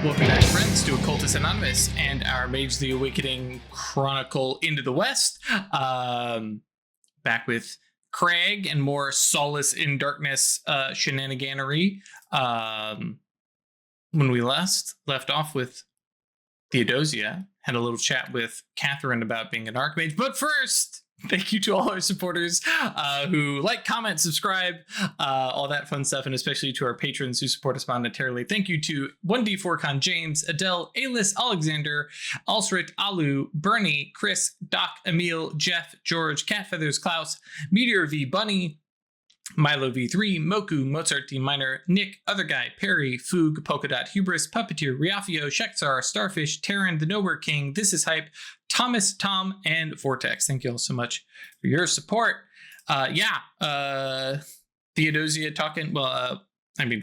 Welcome back, friends, to Occultists Anonymous and our Mage the Awakening Chronicle Into the West. Back with Craig and more Solace in Darkness shenaniganery. When we left off with Theodosia, had a little chat with Catherine about being an Archmage. But first, thank you to all our supporters who like, comment, subscribe, all that fun stuff, and especially to our patrons who support us monetarily. Thank you to 1D4Con James, Adele, Alis, Alexander, Alsrit, Alu, Bernie, Chris, Doc, Emil, Jeff, George, Catfeathers, Klaus, Meteor V, Bunny, Milo V3, Moku, Mozart D Minor, Nick, Other Guy, Perry, Foog, Polka Dot, Hubris, Puppeteer, Riafio, Shekzar, Starfish, Terran, The Nowhere King, This Is Hype, Thomas, Tom, and Vortex. Thank you all so much for your support. Theodosia talking,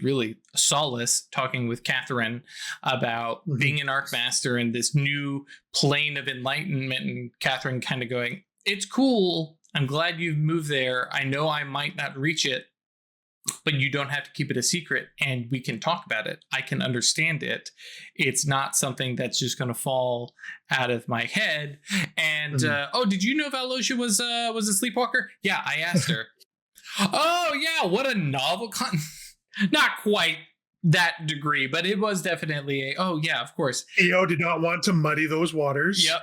really Solace talking with Catherine about being an Archmaster and this new plane of enlightenment, and Catherine kind of going, it's cool. I'm glad you've moved there. I know I might not reach it, but you don't have to keep it a secret, and we can talk about it. I can understand it. It's not something that's just going to fall out of my head. And did you know Valosia was a sleepwalker? Yeah, I asked her. Oh yeah, what a novel not quite that degree, but it was definitely of course. EO did not want to muddy those waters. Yep.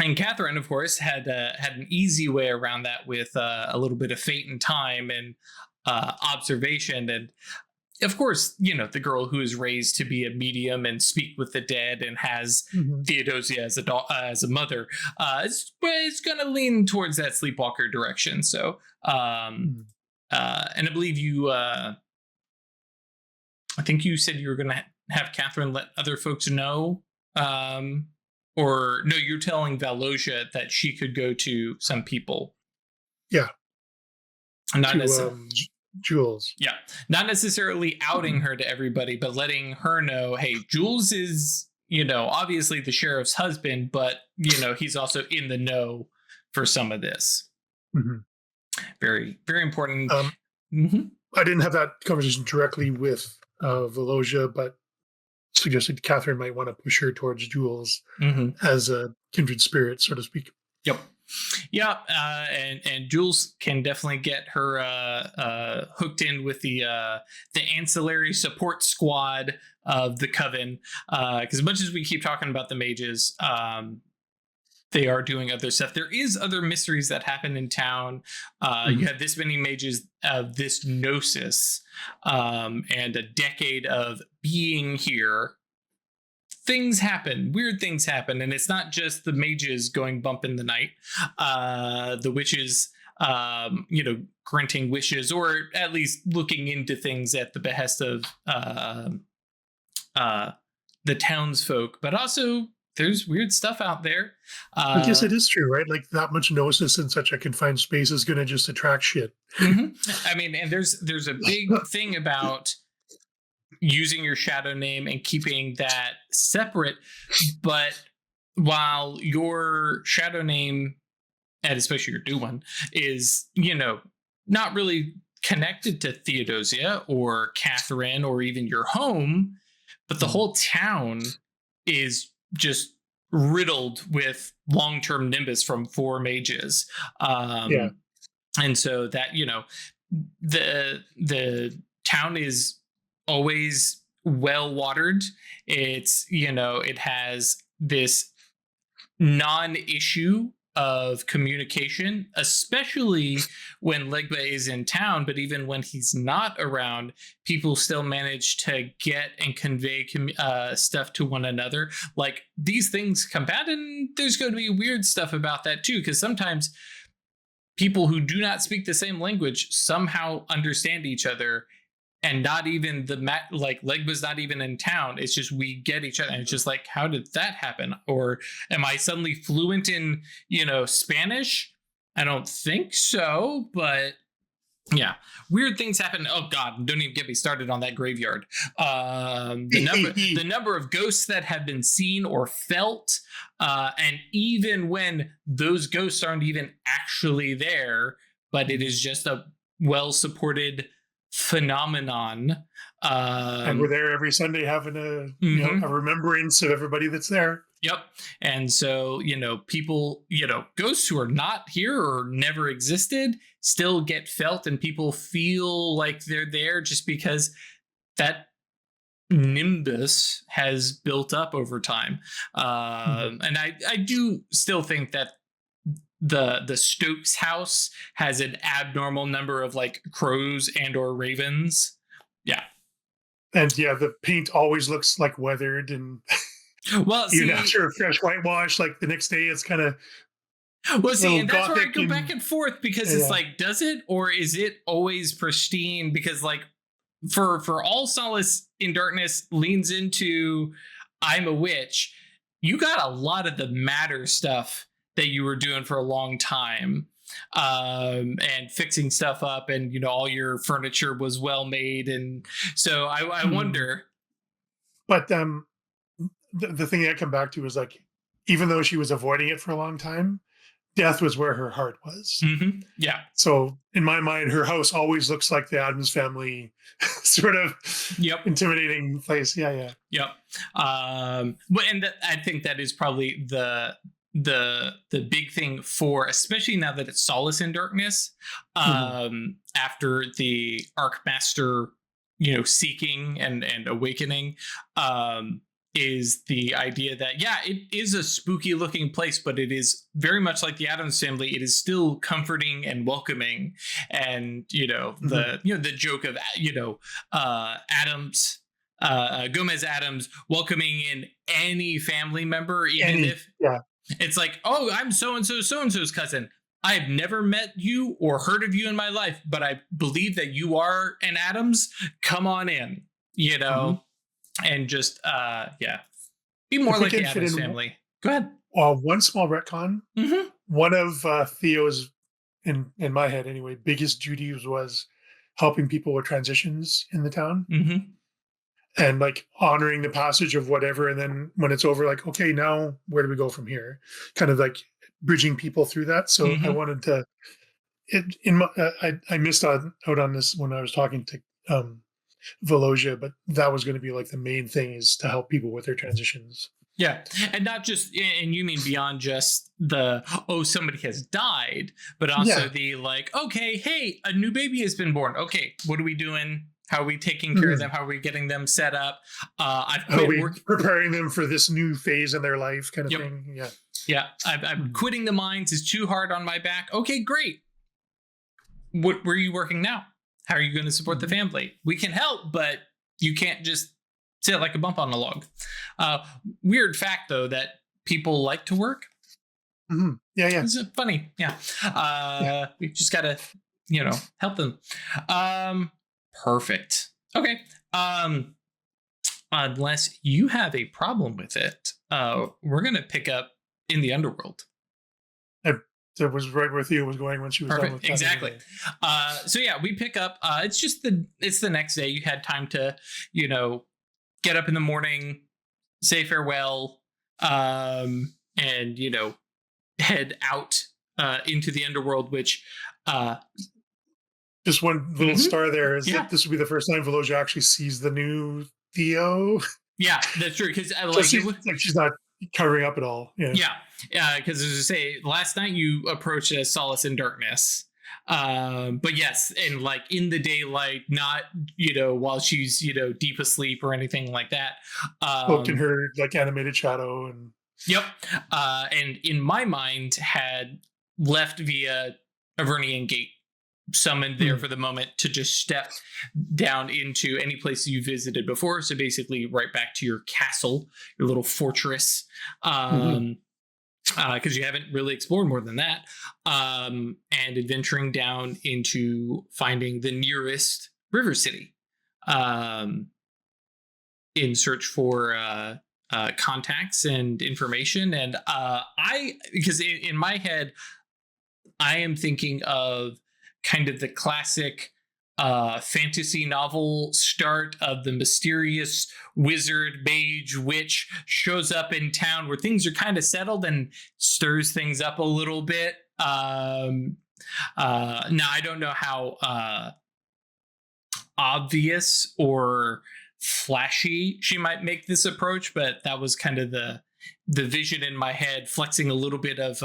And Catherine, of course, had an easy way around that with a little bit of fate and time and observation. And of course, the girl who is raised to be a medium and speak with the dead and has Theodosia as a mother is going to lean towards that sleepwalker direction. So, and I believe you, I think you said you were going to have Catherine let other folks know. Or no, you're telling Valosia that she could go to some people. Yeah. Not necessarily Jules. Yeah. Not necessarily outing her to everybody, but letting her know, hey, Jules is, obviously the sheriff's husband, but, he's also in the know for some of this. Mm-hmm. Very, very important. I didn't have that conversation directly with Valosia, but suggested Catherine might want to push her towards Jules as a kindred spirit, so to speak. Yep. Yeah, and Jules can definitely get her hooked in with the ancillary support squad of the Coven. Because as much as we keep talking about the mages, they are doing other stuff. There is other mysteries that happen in town. You have this many mages of this gnosis and a decade of being here. Things happen, weird things happen, and it's not just the mages going bump in the night. The witches, granting wishes, or at least looking into things at the behest of the townsfolk, but also there's weird stuff out there. I guess it is true, right? Like that much gnosis in such a confined space is going to just attract shit. I mean, and there's a big thing about using your shadow name and keeping that separate. But while your shadow name, and especially your new one, is, not really connected to Theodosia or Catherine or even your home, but the whole town is just riddled with long-term nimbus from 4 mages. And so that, the town is always well watered. It's, it has this non-issue of communication, especially when Legba is in town, but even when he's not around, people still manage to get and convey stuff to one another. Like, these things come back, and there's going to be weird stuff about that too, because sometimes people who do not speak the same language somehow understand each other, and not even Legba's not even in town. It's just we get each other, and it's just like, how did that happen? Or am I suddenly fluent in, Spanish? I don't think so, but yeah, weird things happen. Oh God, don't even get me started on that graveyard. The number of ghosts that have been seen or felt, and even when those ghosts aren't even actually there, but it is just a well-supported phenomenon. And we're there every Sunday having a remembrance of everybody that's there. Yep. And so, people, ghosts who are not here or never existed still get felt, and people feel like they're there just because that nimbus has built up over time. And I do still think that the Stokes house has an abnormal number of like crows and or ravens. Yeah. And yeah, the paint always looks like weathered, and well, even after a fresh whitewash, like the next day it's kind of and that's where I go back and forth, because it's like, does it, or is it always pristine? Because like for All Solace in Darkness leans into I'm a witch, you got a lot of the matter stuff that you were doing for a long time, and fixing stuff up, and all your furniture was well made, and so I wonder. But the thing I come back to is like, even though she was avoiding it for a long time, death was where her heart was. Yeah. So in my mind, her house always looks like the Addams family sort of intimidating place. Yeah. Yep. But I think that is probably the big thing for, especially now that it's Solace in Darkness, after the Archmaster, seeking and awakening, is the idea that it is a spooky looking place, but it is very much like the Addams family. It is still comforting and welcoming, and the joke of Adams, Gomez Adams welcoming in any family member, even if it's like, oh, I'm so and so's cousin. I've never met you or heard of you in my life, but I believe that you are an Adams. Come on in, and just be more like the Addams family. Go ahead. One small retcon. One of Theo's, in my head anyway, biggest duties was helping people with transitions in the town, and like honoring the passage of whatever, and then when it's over, like, okay, now where do we go from here? Kind of like bridging people through that. So I wanted to. I missed out on this when I was talking to Velosia, but that was going to be like the main thing, is to help people with their transitions. Yeah. And not just, and you mean beyond just somebody has died, but also the like, okay, hey, a new baby has been born. Okay, what are we doing? How are we taking care of them? How are we getting them set up? Preparing them for this new phase in their life, kind of thing. Yeah. Yeah. I'm quitting the mines. It's too hard on my back. Okay, great. Where are you working now? How are you going to support the family? We can help, but you can't just sit like a bump on a log. Weird fact, though, that people like to work. Yeah. It's funny. Yeah. We just got to, help them. Perfect. Okay. Unless you have a problem with it, we're going to pick up in the underworld. That was right where Theo was going when she was done with that. Exactly. So we pick up. It's the next day. You had time to, get up in the morning, say farewell, and head out into the underworld. Which just one little star there is that this will be the first time Velosia actually sees the new Theo. Yeah, that's true. Because she's not covering up at all. Yeah. Because as I say, last night you approached as Solace in Darkness, but yes, and like in the daylight, not while she's deep asleep or anything like that. Cloaked in her like animated shadow and. Yep. And in my mind, had left via Avernian Gate, summoned there for the moment to just step down into any place you visited before. So basically right back to your castle, your little fortress, because you haven't really explored more than that, and adventuring down into finding the nearest river city, in search for contacts and information. And because in my head, I am thinking of kind of the classic fantasy novel start of the mysterious wizard, mage, witch shows up in town where things are kind of settled and stirs things up a little bit. Now I don't know how obvious or flashy she might make this approach, but that was kind of the vision in my head, flexing a little bit of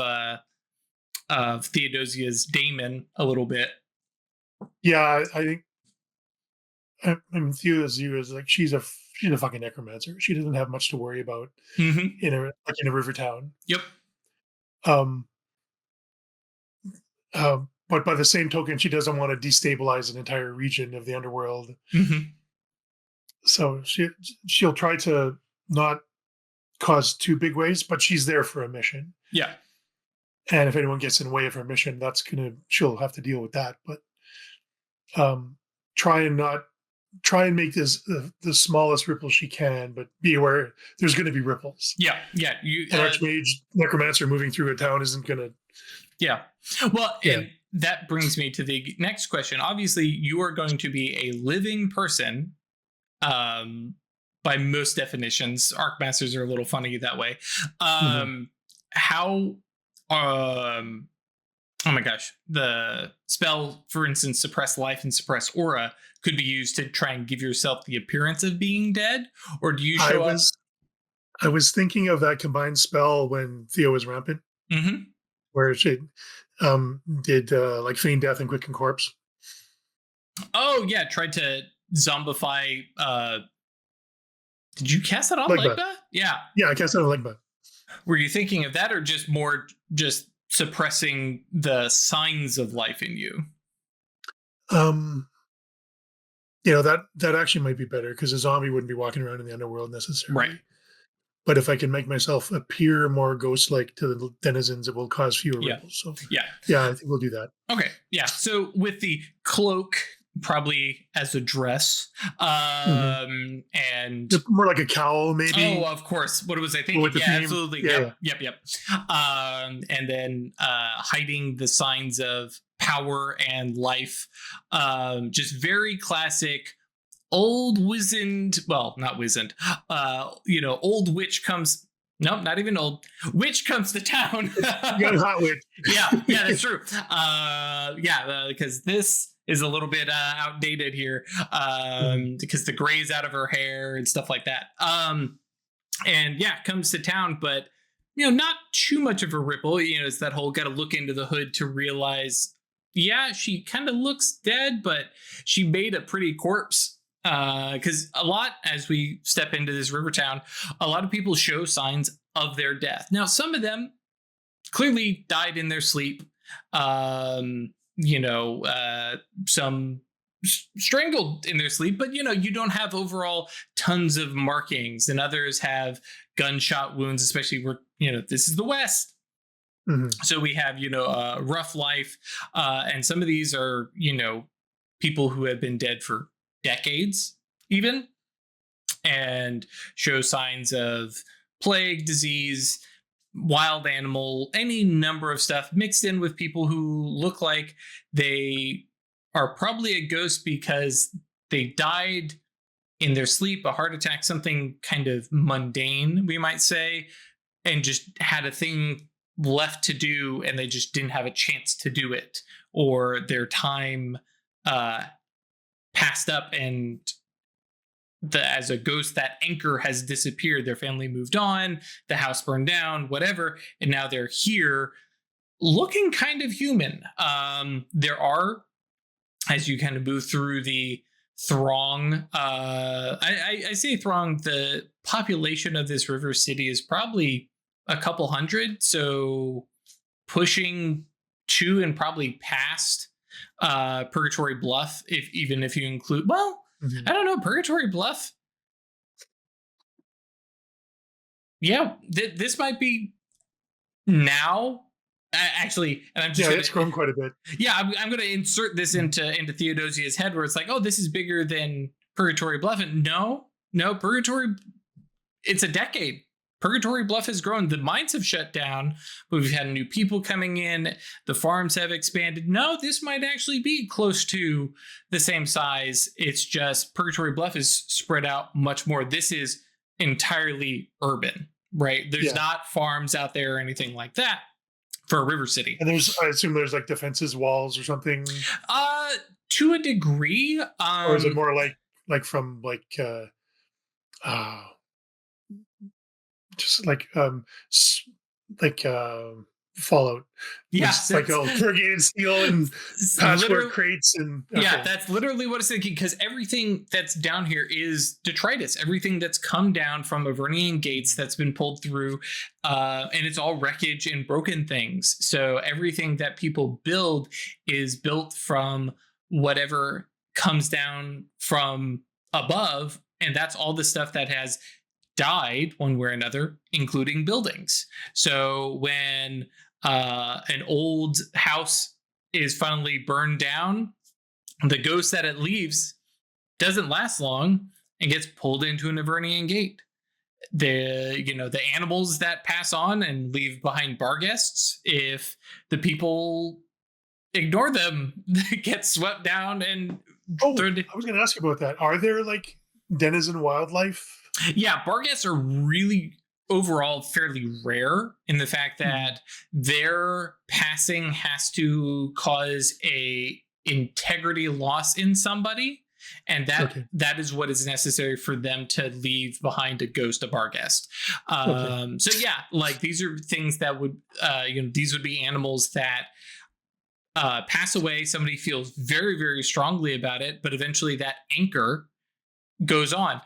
Theodosia's daemon a little bit. Yeah, I think Theodosia is like she's a fucking necromancer. She doesn't have much to worry about in a river town. Yep. Um, but by the same token, she doesn't want to destabilize an entire region of the underworld. So she'll try to not cause too big waves, but she's there for a mission. Yeah. And if anyone gets in the way of her mission, she'll have to deal with that. But try and make this the smallest ripple she can, but be aware there's going to be ripples. Yeah. An archmage necromancer moving through a town isn't going to. Yeah. Well, and that brings me to the next question. Obviously, you are going to be a living person. By most definitions, Archmasters are a little funny that way. How? Oh my gosh, the spell, for instance, suppress life and suppress aura, could be used to try and give yourself the appearance of being dead, or do you show up? I was thinking of that combined spell when Theo was rampant, where she did like feign death and quicken corpse. Oh yeah, tried to zombify. Did you cast that on Legba? Yeah, I cast that on Legba. Were you thinking of that, or just more suppressing the signs of life in you? That actually might be better, because a zombie wouldn't be walking around in the underworld necessarily. Right. But if I can make myself appear more ghost-like to the denizens, it will cause fewer ripples. So I think we'll do that. Okay. Yeah. So with the cloak, probably as a dress, and more like a cowl, maybe. Oh, of course. What was I thinking? Yeah, absolutely. Yep. And then hiding the signs of power and life. Just very classic. Old wizened, well, not wizened. Old witch comes. Nope, not even old. Witch comes to town. You got a hot witch. Yeah, that's true. Because this is a little bit outdated here, because the gray's out of her hair and stuff like that. Comes to town, but not too much of a ripple. It's that whole got to look into the hood to realize, she kind of looks dead, but she made a pretty corpse. Because a lot, as we step into this river town, a lot of people show signs of their death. Now, some of them clearly died in their sleep. Some strangled in their sleep, but you don't have overall tons of markings, and others have gunshot wounds, especially where this is the West. So we have a rough life, and some of these are people who have been dead for decades even, and show signs of plague, disease, wild animal, any number of stuff mixed in with people who look like they are probably a ghost because they died in their sleep, a heart attack, something kind of mundane, we might say, and just had a thing left to do and they just didn't have a chance to do it, or their time passed up, and as a ghost, that anchor has disappeared. Their family moved on, the house burned down, whatever, and now they're here looking kind of human. There are, as you kind of move through the throng, I say throng, the population of this river city is probably a couple hundred, so pushing to and probably past Purgatory Bluff, even if you include, I don't know, Purgatory Bluff. This might be now. Actually, and I'm just it's grown quite a bit. Yeah, I'm going to insert this into Theodosia's head, where it's like, oh, this is bigger than Purgatory Bluff, and no, Purgatory, it's a decade. Purgatory Bluff has grown. The mines have shut down, but we've had new people coming in. The farms have expanded. No, this might actually be close to the same size. It's just Purgatory Bluff is spread out much more. This is entirely urban, right? There's not farms out there or anything like that for a river city. And I assume there's like defenses, walls or something. To a degree, or is it more like from uh just like Fallout, yeah, just like all corrugated steel and patchwork literally, crates and yeah, okay, that's literally what it's thinking, because everything that's down here is detritus. Everything that's come down from Avernian gates that's been pulled through, and it's all wreckage and broken things. So everything that people build is built from whatever comes down from above, and that's all the stuff that has died one way or another, including buildings. So when an old house is finally burned down, the ghost that it leaves doesn't last long and gets pulled into an Avernian gate. The animals that pass on and leave behind bar guests, if the people ignore them, they get swept down and I was going to ask you about that. Are there like denizen wildlife? Yeah, bar guests are really overall fairly rare in the fact that their passing has to cause a integrity loss in somebody, and that is what is necessary for them to leave behind a ghost, a bar guest. So yeah, like these are things that would these would be animals that pass away. Somebody feels very, very strongly about it, but eventually that anchor goes on.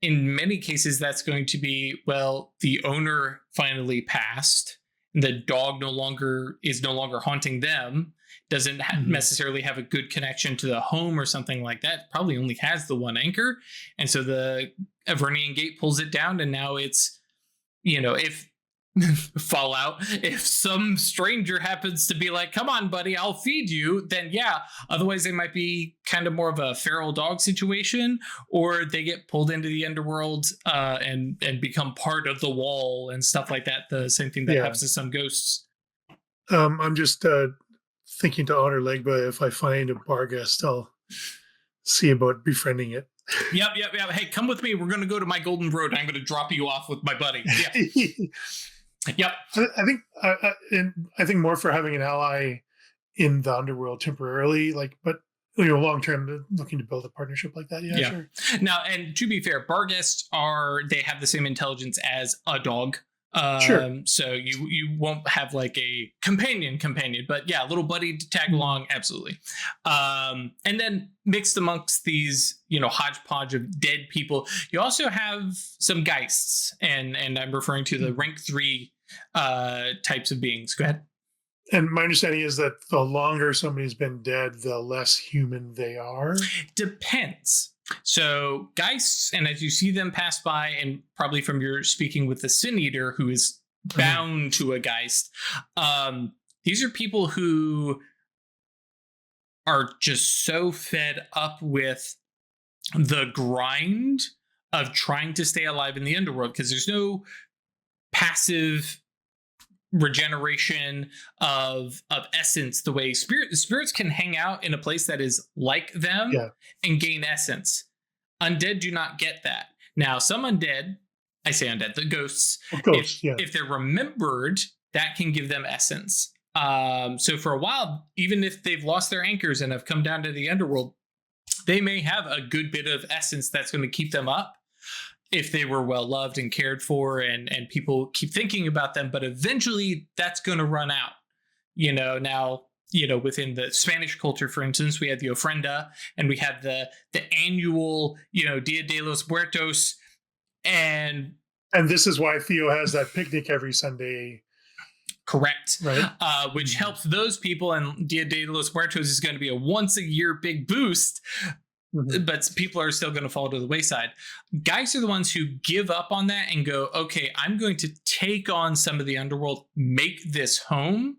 In many cases, that's going to be, well, the owner finally passed, the dog is no longer haunting them, doesn't necessarily have a good connection to the home or something like that, probably only has the one anchor, and so the Avernian gate pulls it down, and now it's, if Fallout, if some stranger happens to be like, come on buddy, I'll feed you, then yeah. Otherwise they might be kind of more of a feral dog situation, or they get pulled into the underworld and become part of the wall and stuff like that. The same thing that happens to some ghosts. I'm just thinking to honor Legba. If I find a bar guest, I'll see about befriending it. Yep. Hey, come with me, we're going to go to my golden road. I'm going to drop you off with my buddy. Yeah. Yep. I think more for having an ally in the underworld temporarily, but long term, looking to build a partnership like that. Yeah, sure. Now, and to be fair, bar guests they have the same intelligence as a dog. Sure. So you won't have like a companion, but yeah, a little buddy to tag along, absolutely. And then mixed amongst these, hodgepodge of dead people, you also have some geists, and I'm referring to the rank 3 types of beings. Go ahead. And my understanding is that the longer somebody's been dead, the less human they are. Depends. So geists, and as you see them pass by, and probably from your speaking with the Sin Eater, who is bound to a geist, these are people who are just so fed up with the grind of trying to stay alive in the underworld, because there's no passive regeneration of essence the way spirits can hang out in a place that is like them and gain essence. Undead do not get that. Now, some undead, I say undead, the ghosts, if they're remembered, that can give them essence. So for a while, even if they've lost their anchors and have come down to the underworld, they may have a good bit of essence that's going to keep them up if they were well loved and cared for, and people keep thinking about them. But eventually that's going to run out. Now, within the Spanish culture, for instance, we had the ofrenda, and we had the annual, Dia de los Muertos, and this is why Theo has that picnic every Sunday. Correct. Right. Which helps those people, and Dia de los Muertos is going to be a once a year big boost. But people are still going to fall to the wayside. Guys are the ones who give up on that and go, okay, I'm going to take on some of the underworld, make this home,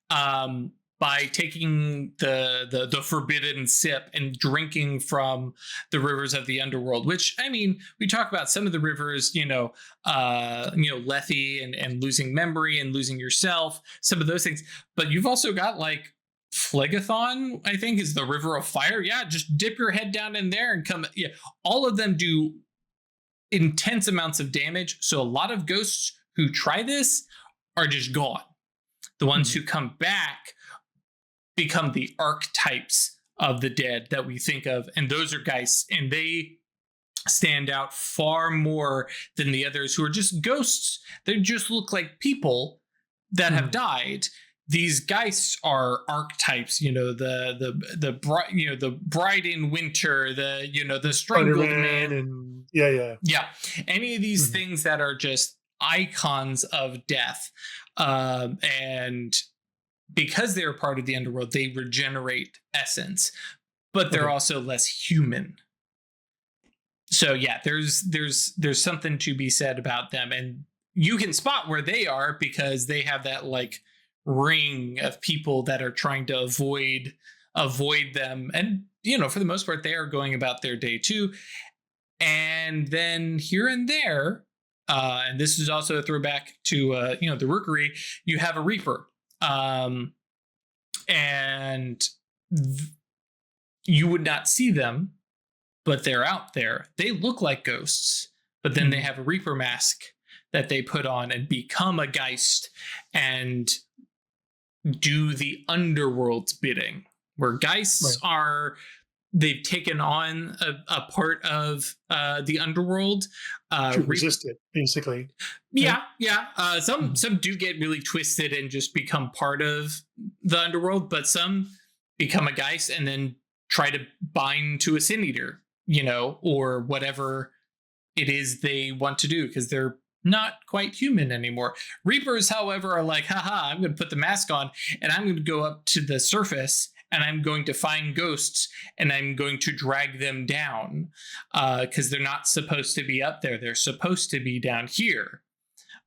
by taking the forbidden sip and drinking from the rivers of the underworld. Which, I mean, we talk about some of the rivers, Lethe and losing memory and losing yourself, some of those things. But you've also got like Phlegethon, I think, is the river of fire. Yeah, just dip your head down in there and come. Yeah, all of them do intense amounts of damage. So a lot of ghosts who try this are just gone. The ones who come back become the archetypes of the dead that we think of, and those are geists, and they stand out far more than the others who are just ghosts. They just look like people that have died. These geists are archetypes, the bride in winter, the strangled man, and any of these things that are just icons of death, and because they're part of the underworld, they regenerate essence, but they're also less human. So yeah, there's something to be said about them, and you can spot where they are because they have that like ring of people that are trying to avoid them, and for the most part they are going about their day too. And then here and there, and this is also a throwback to the Rookery, you have a Reaper, and you would not see them, but they're out there. They look like ghosts, but then they have a Reaper mask that they put on and become a Geist and do the underworld's bidding, where Geists they've taken on a part of the underworld. To resist it, basically. Some do get really twisted and just become part of the underworld, but some become a Geist and then try to bind to a Sin Eater, or whatever it is they want to do, because they're not quite human anymore. Reapers, however, are like, haha, I'm going to put the mask on and I'm going to go up to the surface and I'm going to find ghosts and I'm going to drag them down, because they're not supposed to be up there. They're supposed to be down here.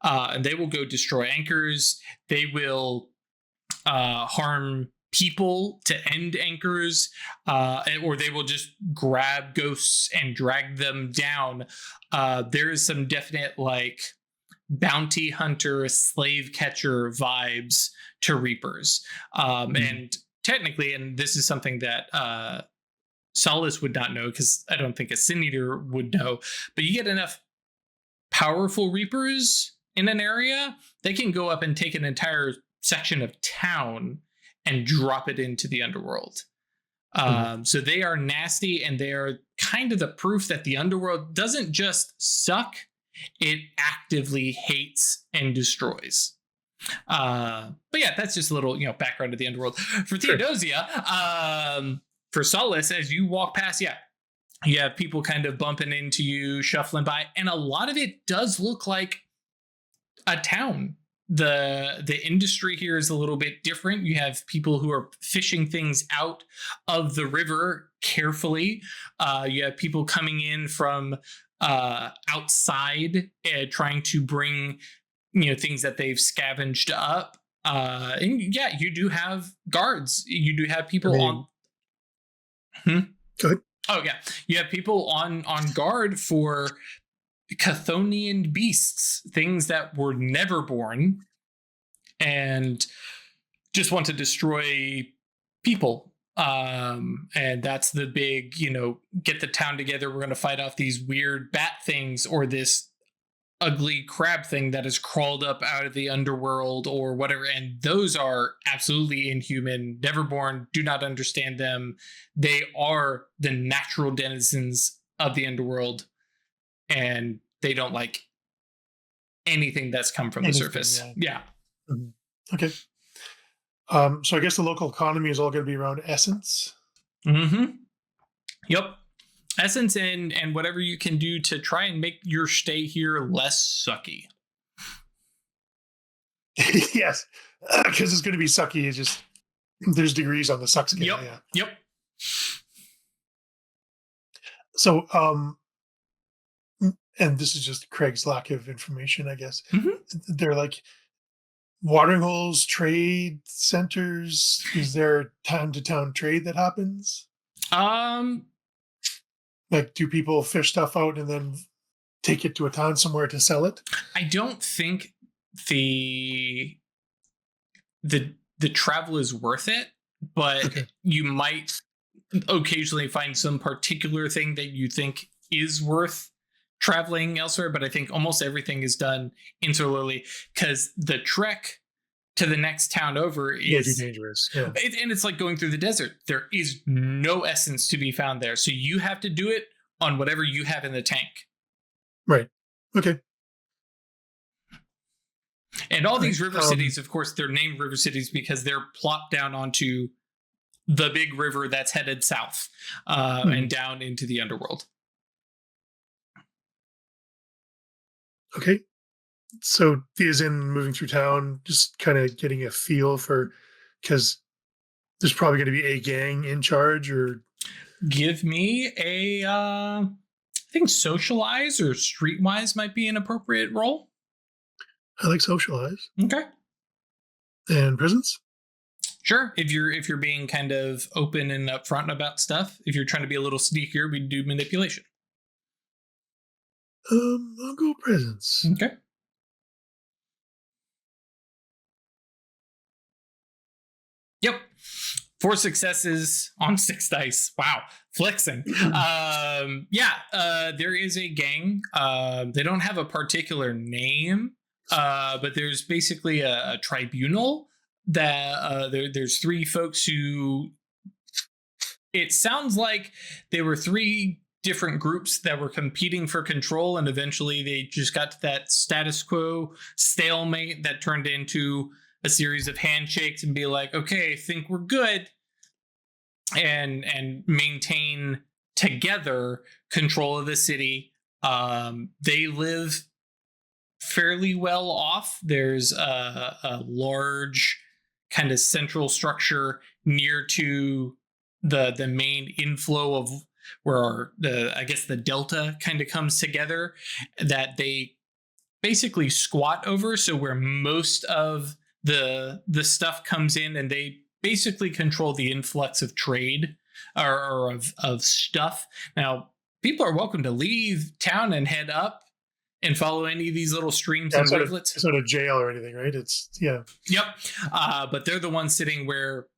And they will go destroy anchors. They will harm people to end anchors, or they will just grab ghosts and drag them down. There is some definite like bounty hunter, slave catcher vibes to Reapers. And technically, and this is something that Solace would not know, because I don't think a Sin Eater would know, but you get enough powerful Reapers in an area, they can go up and take an entire section of town and drop it into the underworld. So they are nasty, and they are kind of the proof that the underworld doesn't just suck, it actively hates and destroys. But yeah, that's just a little background of the underworld. For Theodosia, for Solace, as you walk past, you have people kind of bumping into you, shuffling by, and a lot of it does look like a town. The industry here is a little bit different. You have people who are fishing things out of the river carefully. You have people coming in from outside, trying to bring things that they've scavenged up. And you do have guards. You do have people on. Good. Oh yeah, you have people on guard for Chthonian beasts, things that were never born and just want to destroy people. And that's the big, get the town together. We're going to fight off these weird bat things, or this ugly crab thing that has crawled up out of the underworld or whatever. And those are absolutely inhuman, never born, do not understand them. They are the natural denizens of the underworld, and they don't like anything that's come from the surface. Yeah. Okay. So I guess the local economy is all going to be around essence. Yep. Essence and whatever you can do to try and make your stay here less sucky. Yes, because it's going to be sucky. It's just there's degrees on the suck scale. Yep. So, and this is just Craig's lack of information, I guess. They're like watering holes, trade centers. Is there town-to-town trade that happens? Like, do people fish stuff out and then take it to a town somewhere to sell it? I don't think the travel is worth it, but you might occasionally find some particular thing that you think is worth traveling elsewhere. But I think almost everything is done insularly, because the trek to the next town over is too dangerous. Yeah. And it's like going through the desert. There is no essence to be found there. So you have to do it on whatever you have in the tank. Right. Okay. And all these river cities, of course, they're named river cities because they're plopped down onto the big river that's headed south and down into the underworld. Okay. So Thea's in moving through town, just kind of getting a feel for, because there's probably going to be a gang in charge, or give me a, I think socialize or streetwise might be an appropriate role. I like socialize. Okay. And presence? Sure. If you're being kind of open and upfront about stuff, if you're trying to be a little sneakier, we do manipulation. I'll go presence. Okay. Yep. 4 successes on 6 dice. Wow. Flexing. There is a gang. They don't have a particular name, but there's basically a tribunal that there's 3 folks who, it sounds like they were 3 different groups that were competing for control, and eventually they just got to that status quo stalemate that turned into a series of handshakes and be like, okay, think we're good, and maintain together control of the city. They live fairly well off. There's a large kind of central structure near to the main inflow of where the delta kind of comes together, that they basically squat over. So where most of the stuff comes in, and they basically control the influx of trade or of stuff. Now, people are welcome to leave town and head up and follow any of these little streams and rivulets. It's not a jail or anything, right? It's, yeah. Yep. But they're the ones sitting where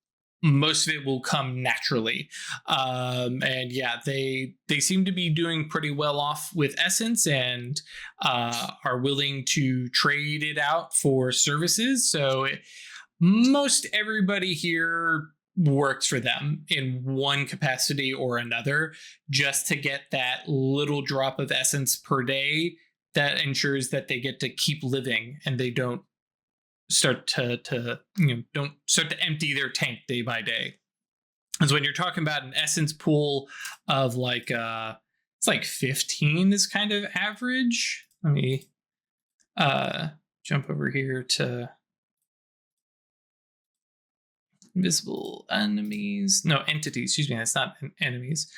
most of it will come naturally. They seem to be doing pretty well off with essence, and are willing to trade it out for services. So most everybody here works for them in one capacity or another, just to get that little drop of essence per day that ensures that they get to keep living and they don't start to empty their tank day by day. Because when you're talking about an essence pool of like it's like 15 is kind of average. Let me jump over here to invisible enemies. No, entities, excuse me, that's not enemies.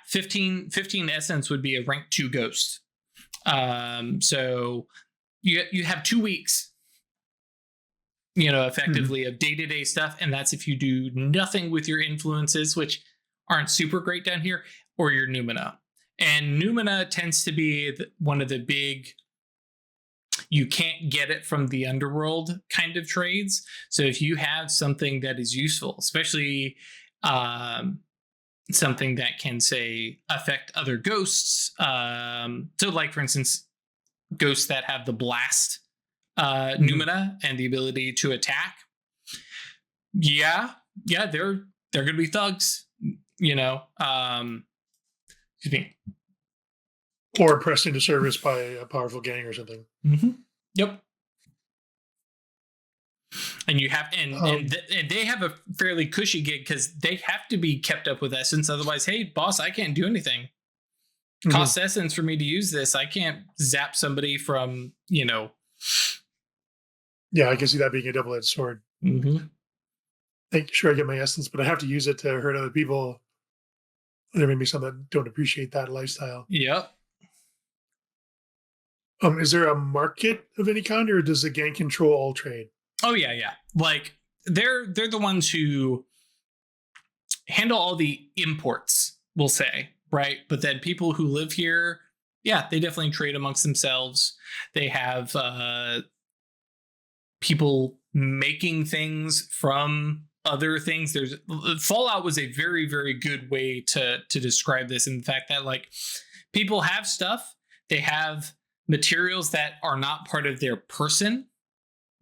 15 essence would be a rank 2 ghost. So you have 2 weeks, effectively of day-to-day stuff, and that's if you do nothing with your influences, which aren't super great down here, or your Numina. And Numina tends to be one of the big, you can't get it from the underworld kind of trades. So if you have something that is useful, especially something that can, say, affect other ghosts, so like, for instance, ghosts that have the blast Numina and the ability to attack, they're gonna be thugs, excuse me, or pressed into service by a powerful gang or something. Yep. And you have and they have a fairly cushy gig because they have to be kept up with essence, otherwise, hey boss, I can't do anything. Costs essence for me to use this. I can't zap somebody from, Yeah, I can see that being a double-edged sword. Sure, I get my essence, but I have to use it to hurt other people. There may be some that don't appreciate that lifestyle. Yep. Is there a market of any kind, or does the gang control all trade? Oh yeah. Like they're the ones who handle all the imports, we'll say. Right. But then people who live here, they definitely trade amongst themselves. They have people making things from other things. Fallout was a very, very good way to describe this, in the fact that, like, people have stuff. They have materials that are not part of their person.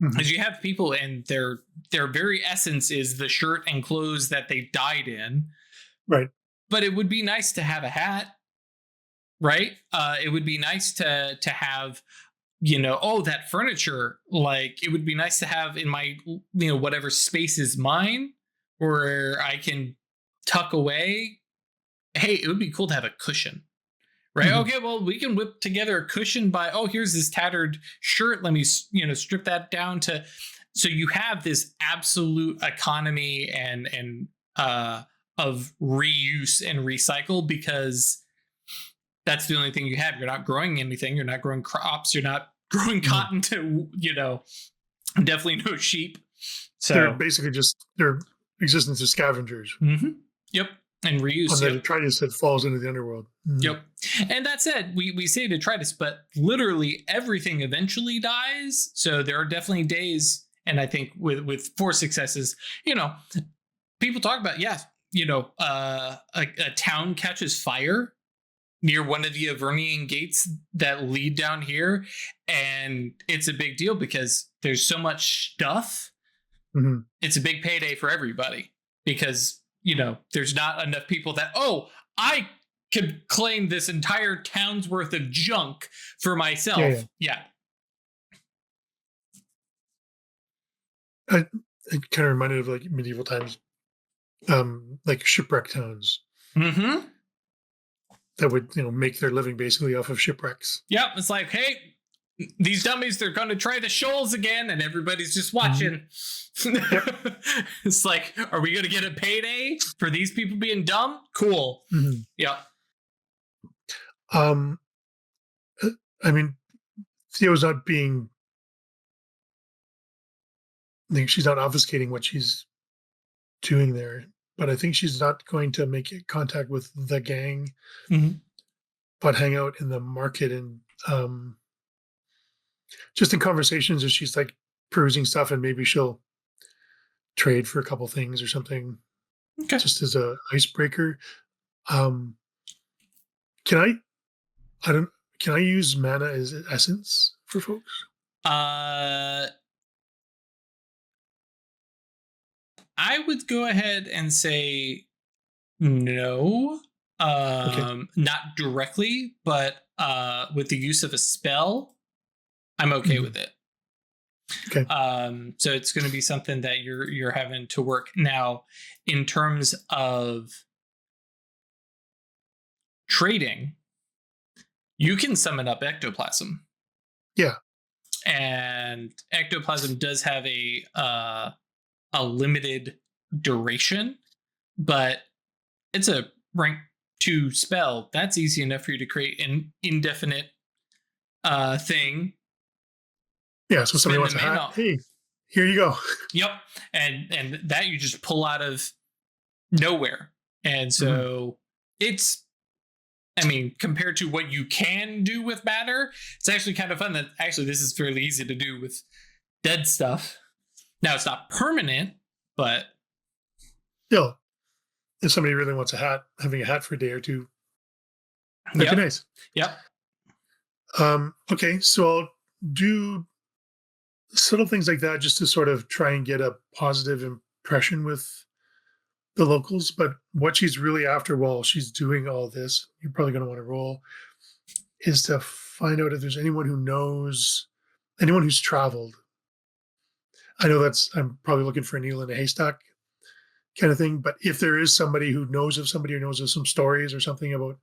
Because you have people and their very essence is the shirt and clothes that they died in. Right. But it would be nice to have a hat, right? It would be nice to have, that furniture. Like, it would be nice to have in my, whatever space is mine, where I can tuck away. Hey, it would be cool to have a cushion. Right. Okay. Well, we can whip together a cushion by, here's this tattered shirt. Let me, strip that down to, so you have this absolute economy and of reuse and recycle, because that's the only thing you have. You're not growing anything. You're not growing crops. You're not growing cotton to, definitely no sheep. So they're basically just their existence as scavengers. Yep. And reuse. On the detritus that falls into the underworld. Yep. And that said, we say detritus, but literally everything eventually dies. So there are definitely days, and I think with 4 successes, people talk about, a town catches fire near one of the Avernian gates that lead down here, and it's a big deal because there's so much stuff. It's a big payday for everybody, because there's not enough people that, I could claim this entire town's worth of junk for myself. Yeah. It kind of reminded of like medieval times, like shipwreck towns that would, make their living basically off of shipwrecks. Yep. It's like, hey, these dummies, they're going to try the shoals again, and everybody's just watching. It's like, are we going to get a payday for these people being dumb? Cool. Yeah. I mean, Theo's not being, I think she's not obfuscating what she's doing there, but I think she's not going to make contact with the gang, but hang out in the market and, just in conversations as she's like perusing stuff, and maybe she'll trade for a couple things or something, just as a icebreaker. Can I use mana as essence for folks? I would go ahead and say no. Not directly, but with the use of a spell, I'm okay with it. Okay. So it's going to be something that you're having to work now. In terms of trading, you can summon up ectoplasm. Yeah. And ectoplasm does have a limited duration, but it's a rank 2 spell. That's easy enough for you to create an indefinite thing. Yeah, so somebody wants a hat. Hey, here you go. Yep. And that you just pull out of nowhere. And so it's, I mean, compared to what you can do with matter, it's actually kind of fun that actually this is fairly easy to do with dead stuff. Now, it's not permanent, but still, if somebody really wants a hat, having a hat for a day or two, that'd be nice. Yep. Okay, so I'll do subtle things like that just to sort of try and get a positive impression with the locals. But what she's really after while she's doing all this, you're probably going to want to roll, is to find out if there's anyone who knows, anyone who's traveled. I know I'm probably looking for a needle in a haystack kind of thing, but if there is somebody who knows of somebody who knows of some stories or something about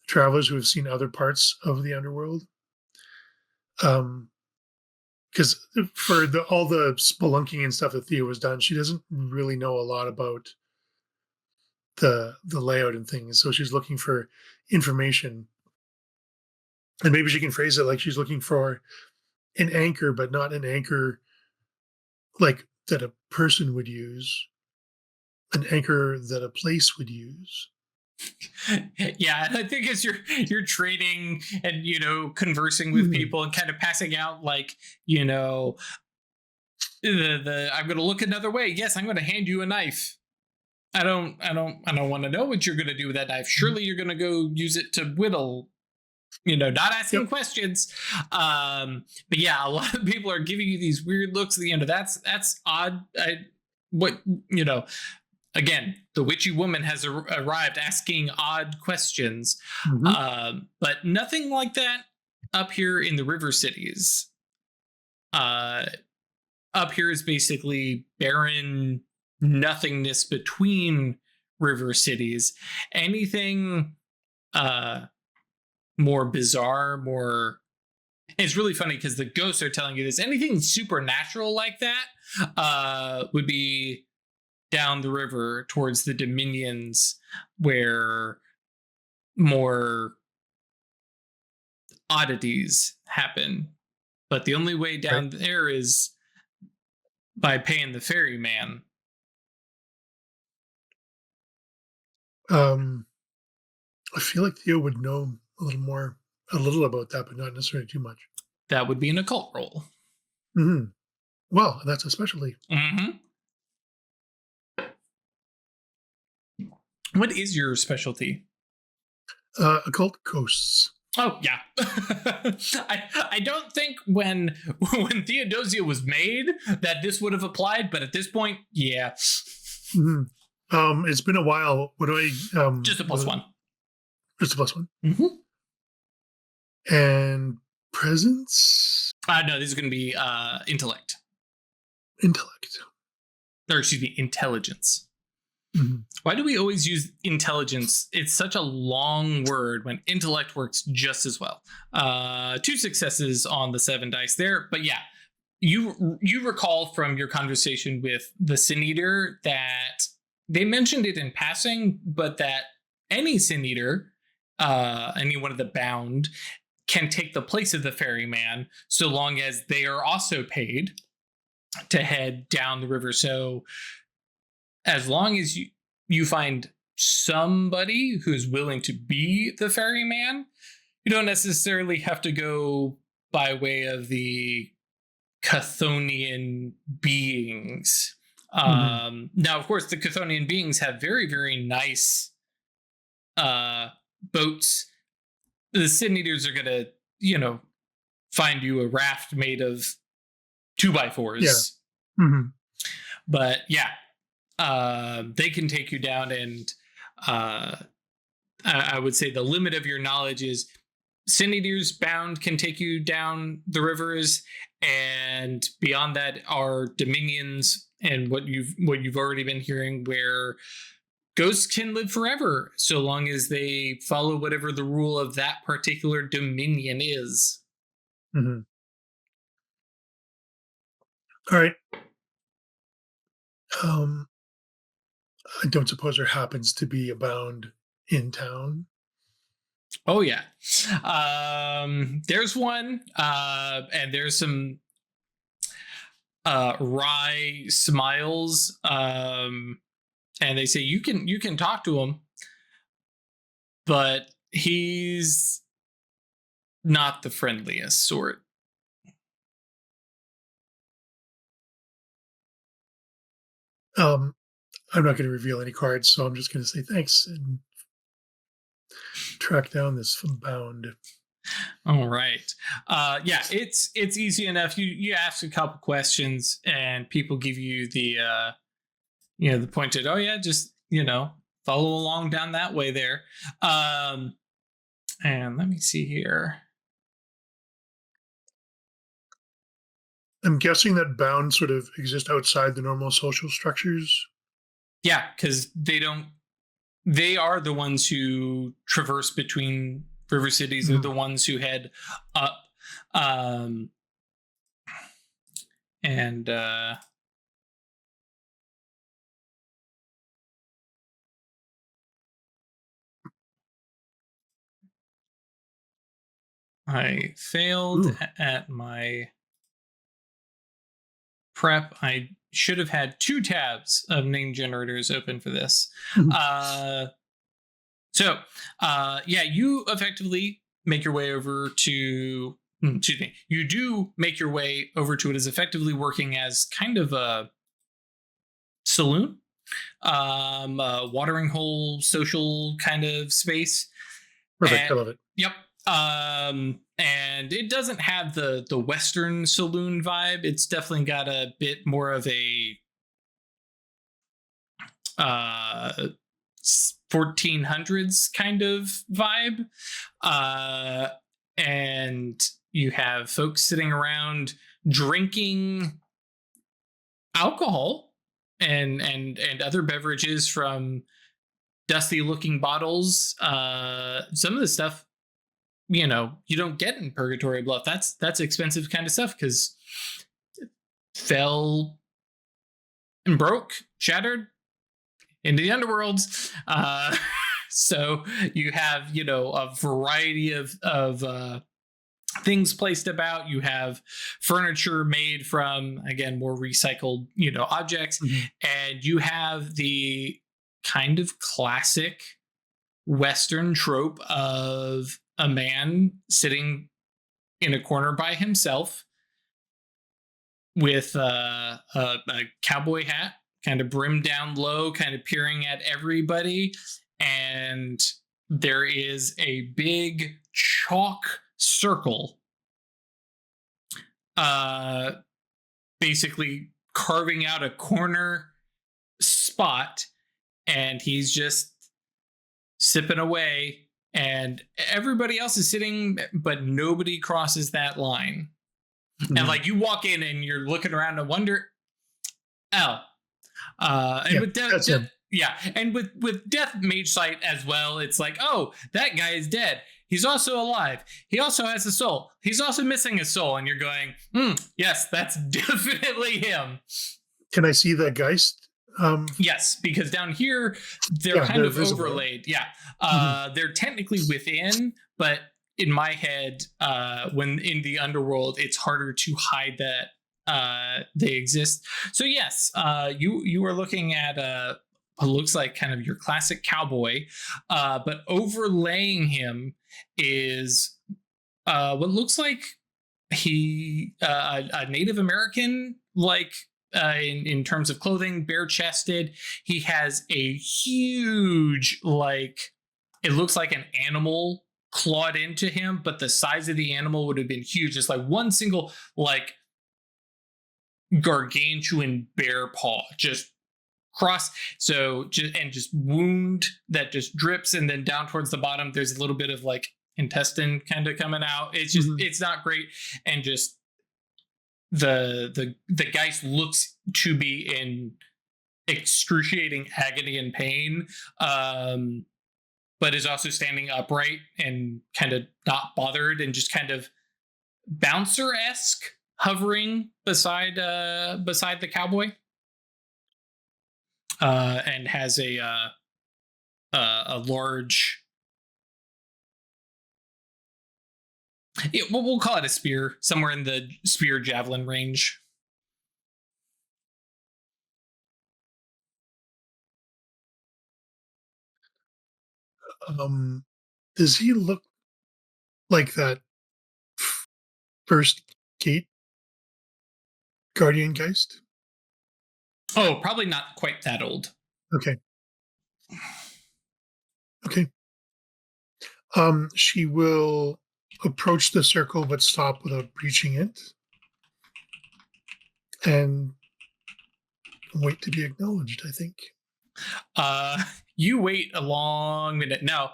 travelers who have seen other parts of the underworld, because for all the spelunking and stuff that Theo has done, she doesn't really know a lot about the layout and things. So she's looking for information, and maybe she can phrase it like she's looking for an anchor, but not an anchor like that a person would use, an anchor that a place would use. Yeah, I think as you're trading and conversing with people and kind of passing out like the I'm going to look another way. Yes, I'm going to hand you a knife. I don't want to know what you're going to do with that knife. Surely you're going to go use it to whittle not asking questions. But yeah, a lot of people are giving you these weird looks. That's odd. Again, the witchy woman has arrived asking odd questions. But nothing like that up here in the river cities. Up here is basically barren nothingness between river cities. Anything more bizarre, it's really funny because the ghosts are telling you this. Anything supernatural like that would be down the river towards the dominions, where more oddities happen. But the only way down there is by paying the ferryman. I feel like Theo would know a little about that, but not necessarily too much. That would be an occult roll. Well, that's a specialty. What is your specialty? Occult ghosts. Oh yeah. I don't think when Theodosia was made that this would have applied, but at this point, yeah. It's been a while. What do I? Just a +1. Just a +1. And presence? No, this is going to be intellect. Or excuse me, intelligence. Why do we always use intelligence? It's such a long word when intellect works just as well. 2 successes on the 7 dice there. But yeah, you recall from your conversation with the Sin Eater that they mentioned it in passing, but that any Sin Eater, any one of the bound, can take the place of the ferryman so long as they are also paid to head down the river. So as long as you find somebody who's willing to be the ferryman, you don't necessarily have to go by way of the Chthonian beings. Now, of course, the Chthonian beings have very, very nice boats. The Sin Eaters are going to, find you a raft made of 2x4s. Yeah. But yeah, they can take you down, and I would say the limit of your knowledge is Sin Eaters bound can take you down the rivers, and beyond that are dominions and what you've already been hearing, where ghosts can live forever so long as they follow whatever the rule of that particular dominion is. All right. I don't suppose there happens to be a bound in town. Oh yeah. There's one, and there's some wry smiles, and they say you can talk to him, but he's not the friendliest sort. I'm not going to reveal any cards, so I'm just going to say thanks and track down this bound. All right. Yeah, it's easy enough. You ask a couple questions, and people give you the the pointed. Oh yeah, just follow along down that way there. And let me see here. I'm guessing that bound sort of exist outside the normal social structures. Yeah, because they are the ones who traverse between river cities. They're the ones who head up. And I failed at my prep. I should have had 2 tabs of name generators open for this. So you effectively make your way over to, you do make your way over to what is effectively working as kind of a saloon, a watering hole social kind of space. Perfect. I love it. Yep. And it doesn't have the Western saloon vibe. It's definitely got a bit more of a 1400s kind of vibe. And you have folks sitting around drinking alcohol and other beverages from dusty looking bottles. Some of the stuff, you don't get in Purgatory Bluff. That's expensive kind of stuff because fell and broke, shattered into the underworlds. So you have, a variety of things placed about. You have furniture made from, again, more recycled, objects. Mm-hmm. And you have the kind of classic Western trope of a man sitting in a corner by himself with a cowboy hat, kind of brimmed down low, kind of peering at everybody. And there is a big chalk circle, basically carving out a corner spot, and he's just sipping away, and everybody else is sitting, but nobody crosses that line. Mm-hmm. And like you walk in and you're looking around and wonder, and yeah, with and with Death Mage Sight as well, it's like, oh, that guy is dead. He's also alive. He also has a soul. He's also missing a soul, and you're going, yes, that's definitely him. Can I see the Geist? Yes, because down here they're kind of visible. Overlaid. Yeah, they're technically within, but in my head, when in the underworld, it's harder to hide that they exist. So yes, you are looking at what looks like kind of your classic cowboy, but overlaying him is what looks like a Native American, like. In terms of clothing, bare-chested. He has a huge, it looks like an animal clawed into him, but the size of the animal would have been huge. It's like one single, gargantuan bear paw, just cross. So, just wound that just drips, and then down towards the bottom, there's a little bit of intestine kind of coming out. It's just, it's not great, and just. The Geist looks to be in excruciating agony and pain, but is also standing upright and kind of not bothered, and just kind of bouncer-esque hovering beside the cowboy, and has a large. We'll call it a spear, somewhere in the spear javelin range. Does he look like that first gate Guardian Geist? Oh, probably not quite that old. Okay. She will approach the circle but stop without breaching it, and wait to be acknowledged, I think. You wait a long minute. Now,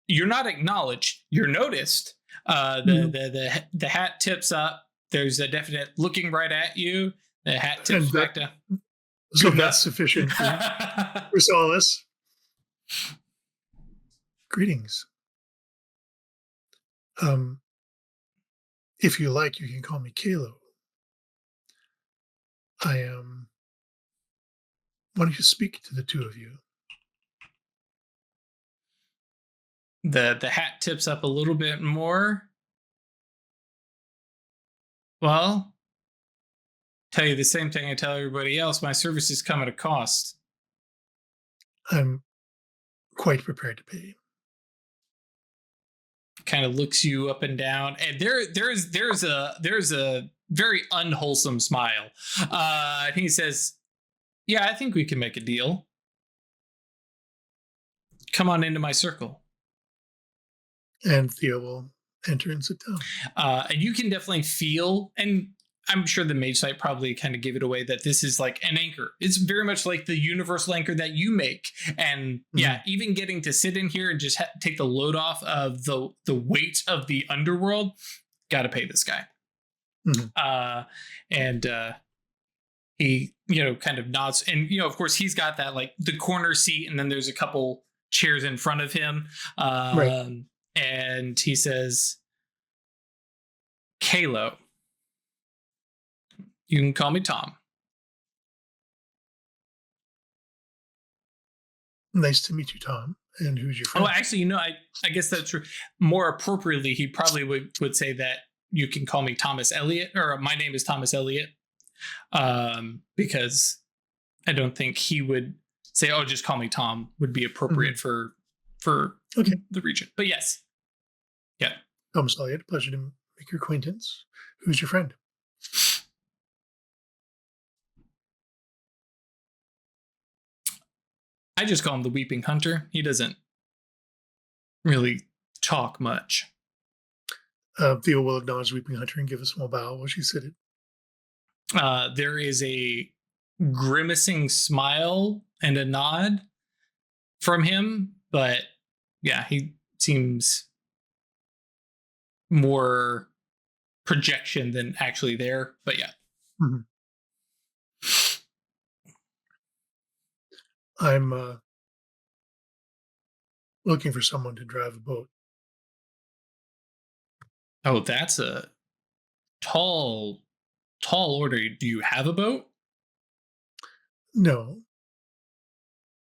you're not acknowledged. You're noticed. The hat tips up. There's a definite looking right at you. The hat tips back down. So that's sufficient for solace. Greetings. If you like, you can call me Kalo. I am wanting to speak to the two of you. The hat tips up a little bit more. Well, tell you the same thing I tell everybody else. My services come at a cost. I'm quite prepared to pay. Kind of looks you up and down, and there's a very unwholesome smile. And he says, "Yeah, I think we can make a deal. Come on into my circle." And Theo will enter and sit down. And you can definitely feel, and I'm sure the mage site probably kind of gave it away, that this is like an anchor. It's very much like the universal anchor that you make. And yeah, even getting to sit in here and just take the load off of the weight of the underworld, got to pay this guy. And he, kind of nods. And, of course, he's got that like the corner seat, and then there's a couple chairs in front of him. Right. And he says, Kalo. You can call me Tom. Nice to meet you, Tom. And who's your friend? Oh, actually, I guess that's true. More appropriately, he probably would say that you can call me Thomas Elliot, or my name is Thomas Elliot, because I don't think he would say, "Oh, just call me Tom." Would be appropriate for the region. But yes, yeah. Thomas Elliot, pleasure to make your acquaintance. Who's your friend? I just call him the Weeping Hunter. He doesn't really talk much. Theo will acknowledge Weeping Hunter and give a small bow while she seated. There is a grimacing smile and a nod from him, but yeah, he seems more projection than actually there. But yeah. I'm looking for someone to drive a boat. Oh, that's a tall order. Do you have a boat? No,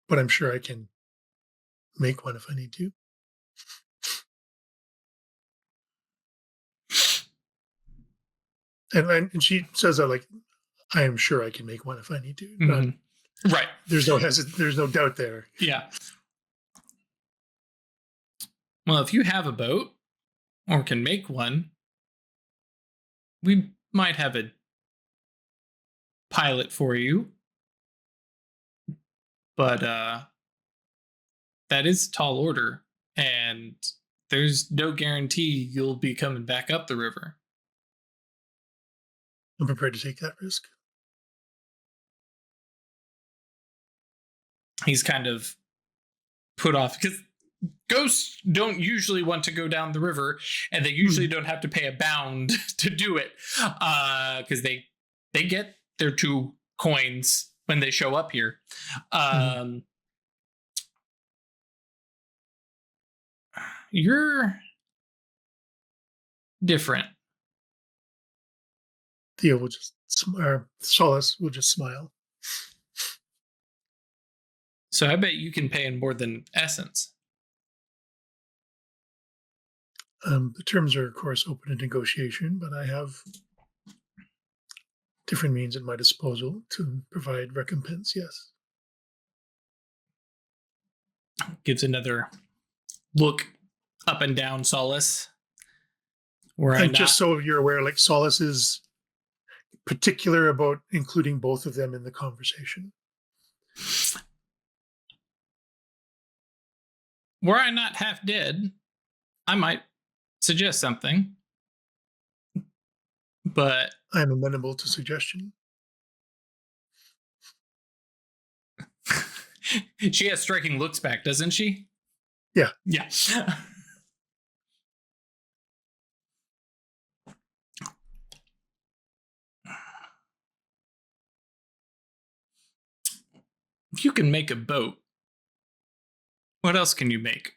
but I'm sure I can make one if I need to. And she says that like, I am sure I can make one if I need to. Right. There's no doubt there. Yeah. Well, if you have a boat or can make one, we might have a pilot for you. But that is a tall order, and there's no guarantee you'll be coming back up the river. I'm prepared to take that risk. He's kind of put off because ghosts don't usually want to go down the river, and they usually don't have to pay a bound to do it, because they get their 2 coins when they show up here. You're different. Theo will just Solace will just smile. So I bet you can pay in more than essence. The terms are, of course, open to negotiation, but I have different means at my disposal to provide recompense, yes. Gives another look up and down Solace. Just so you're aware, like Solace is particular about including both of them in the conversation. Were I not half dead, I might suggest something. But I'm amenable to suggestion. She has striking looks back, doesn't she? Yeah. Yeah. If you can make a boat, what else can you make?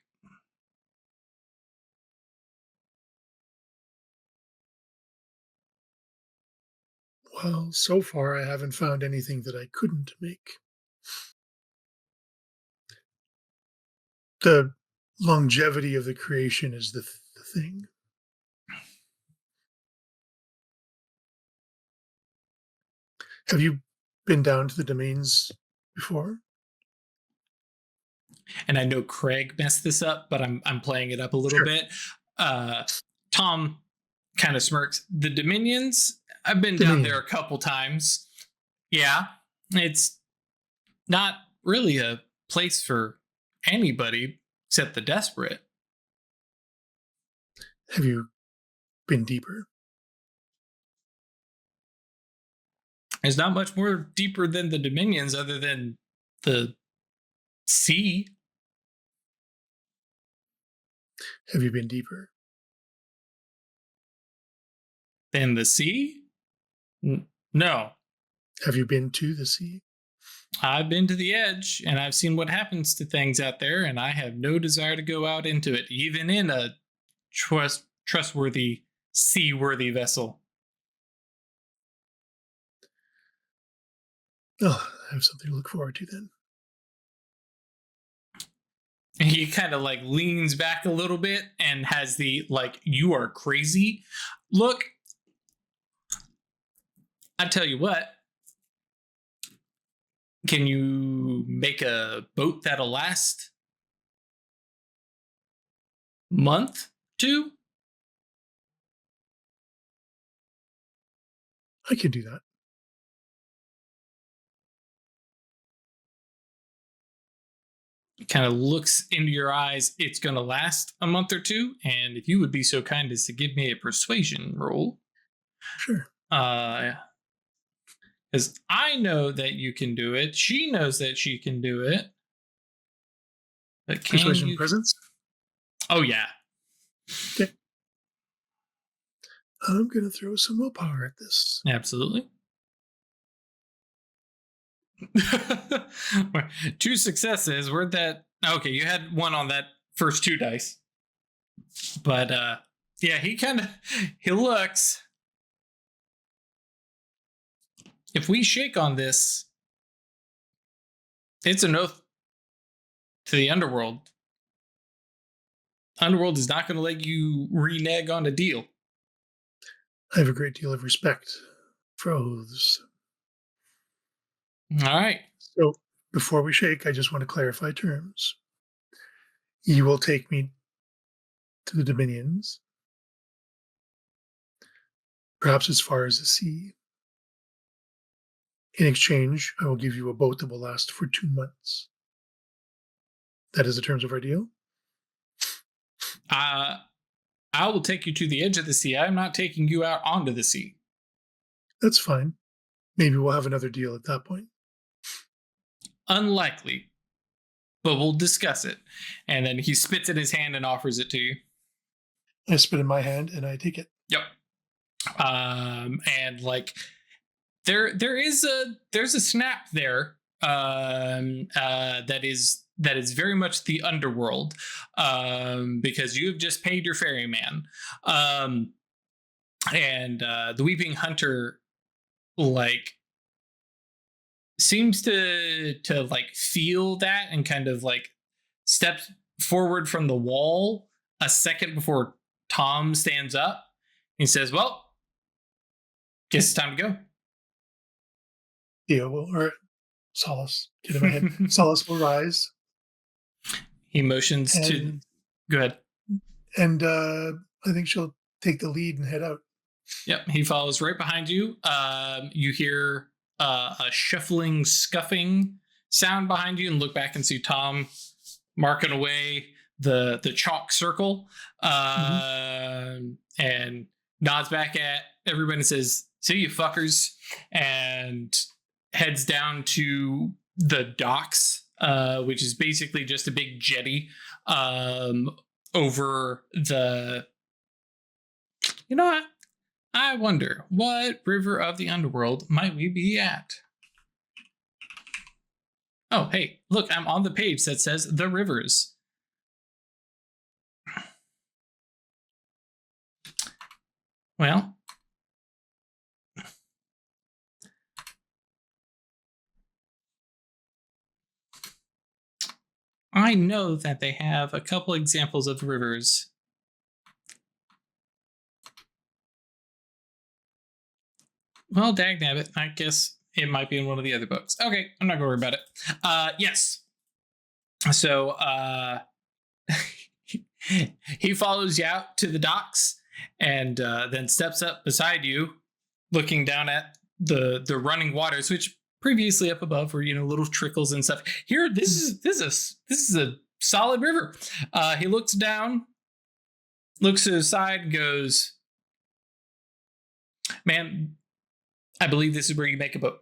Well, so far I haven't found anything that I couldn't make. The longevity of the creation is the thing. Have you been down to the domains before? And I know Craig messed this up, but I'm playing it up a little bit. Tom kind of smirks. The Dominions, I've been down there a couple times. Yeah, it's not really a place for anybody except the desperate. Have you been deeper? There's not much more deeper than the dominions other than the sea. Have you been deeper? Than the sea? No. Have you been to the sea? I've been to the edge and I've seen what happens to things out there, and I have no desire to go out into it, even in a trustworthy, seaworthy vessel. Oh, I have something to look forward to then. He kind of like leans back a little bit and has the like, you are crazy look. I tell you what, can you make a boat that'll last month, 2? I can do that. Kind of looks into your eyes. It's going to last a month or 2. And if you would be so kind as to give me a persuasion roll. Sure. Because I know that you can do it. She knows that she can do it. But can Persuasion you... presence? Oh, yeah. Okay. I'm going to throw some willpower at this. Absolutely. 2 successes. Where'd that... Okay, you had 1 on that first 2 dice. But, yeah, he looks... If we shake on this, it's an oath to the underworld. Underworld is not going to let you renege on a deal. I have a great deal of respect for oaths. All right. So before we shake, I just want to clarify terms. You will take me to the dominions, perhaps as far as the sea. In exchange, I will give you a boat that will last for 2 months. That is the terms of our deal? I will take you to the edge of the sea. I'm not taking you out onto the sea. That's fine. Maybe we'll have another deal at that point. Unlikely, but we'll discuss it. And then he spits in his hand and offers it to you. I spit in my hand and I take it. Yep. And like there's a snap there that is very much the underworld, because you have just paid your ferryman, and the Weeping Hunter like seems to like feel that and kind of like steps forward from the wall a second before Tom stands up. He says, "Well, guess it's time to go." Theo will, or Solace, get in my head. Solace will rise. He motions to... Go ahead. And I think she'll take the lead and head out. Yep, he follows right behind you. You hear a shuffling, scuffing sound behind you and look back and see Tom marking away the chalk circle, and nods back at everybody and says, "See you fuckers," and heads down to the docks, which is basically just a big jetty over the... You know what? I wonder, what river of the underworld might we be at? Oh, hey, look, I'm on the page that says the rivers. Well, I know that they have a couple examples of rivers. Well, dagnabbit, I guess it might be in one of the other books. Okay, I'm not going to worry about it. Yes. So he follows you out to the docks and then steps up beside you, looking down at the running waters, which previously up above were, little trickles and stuff. Here, this is a solid river. He looks down looks to the side and goes, "Man, I believe this is where you make a boat."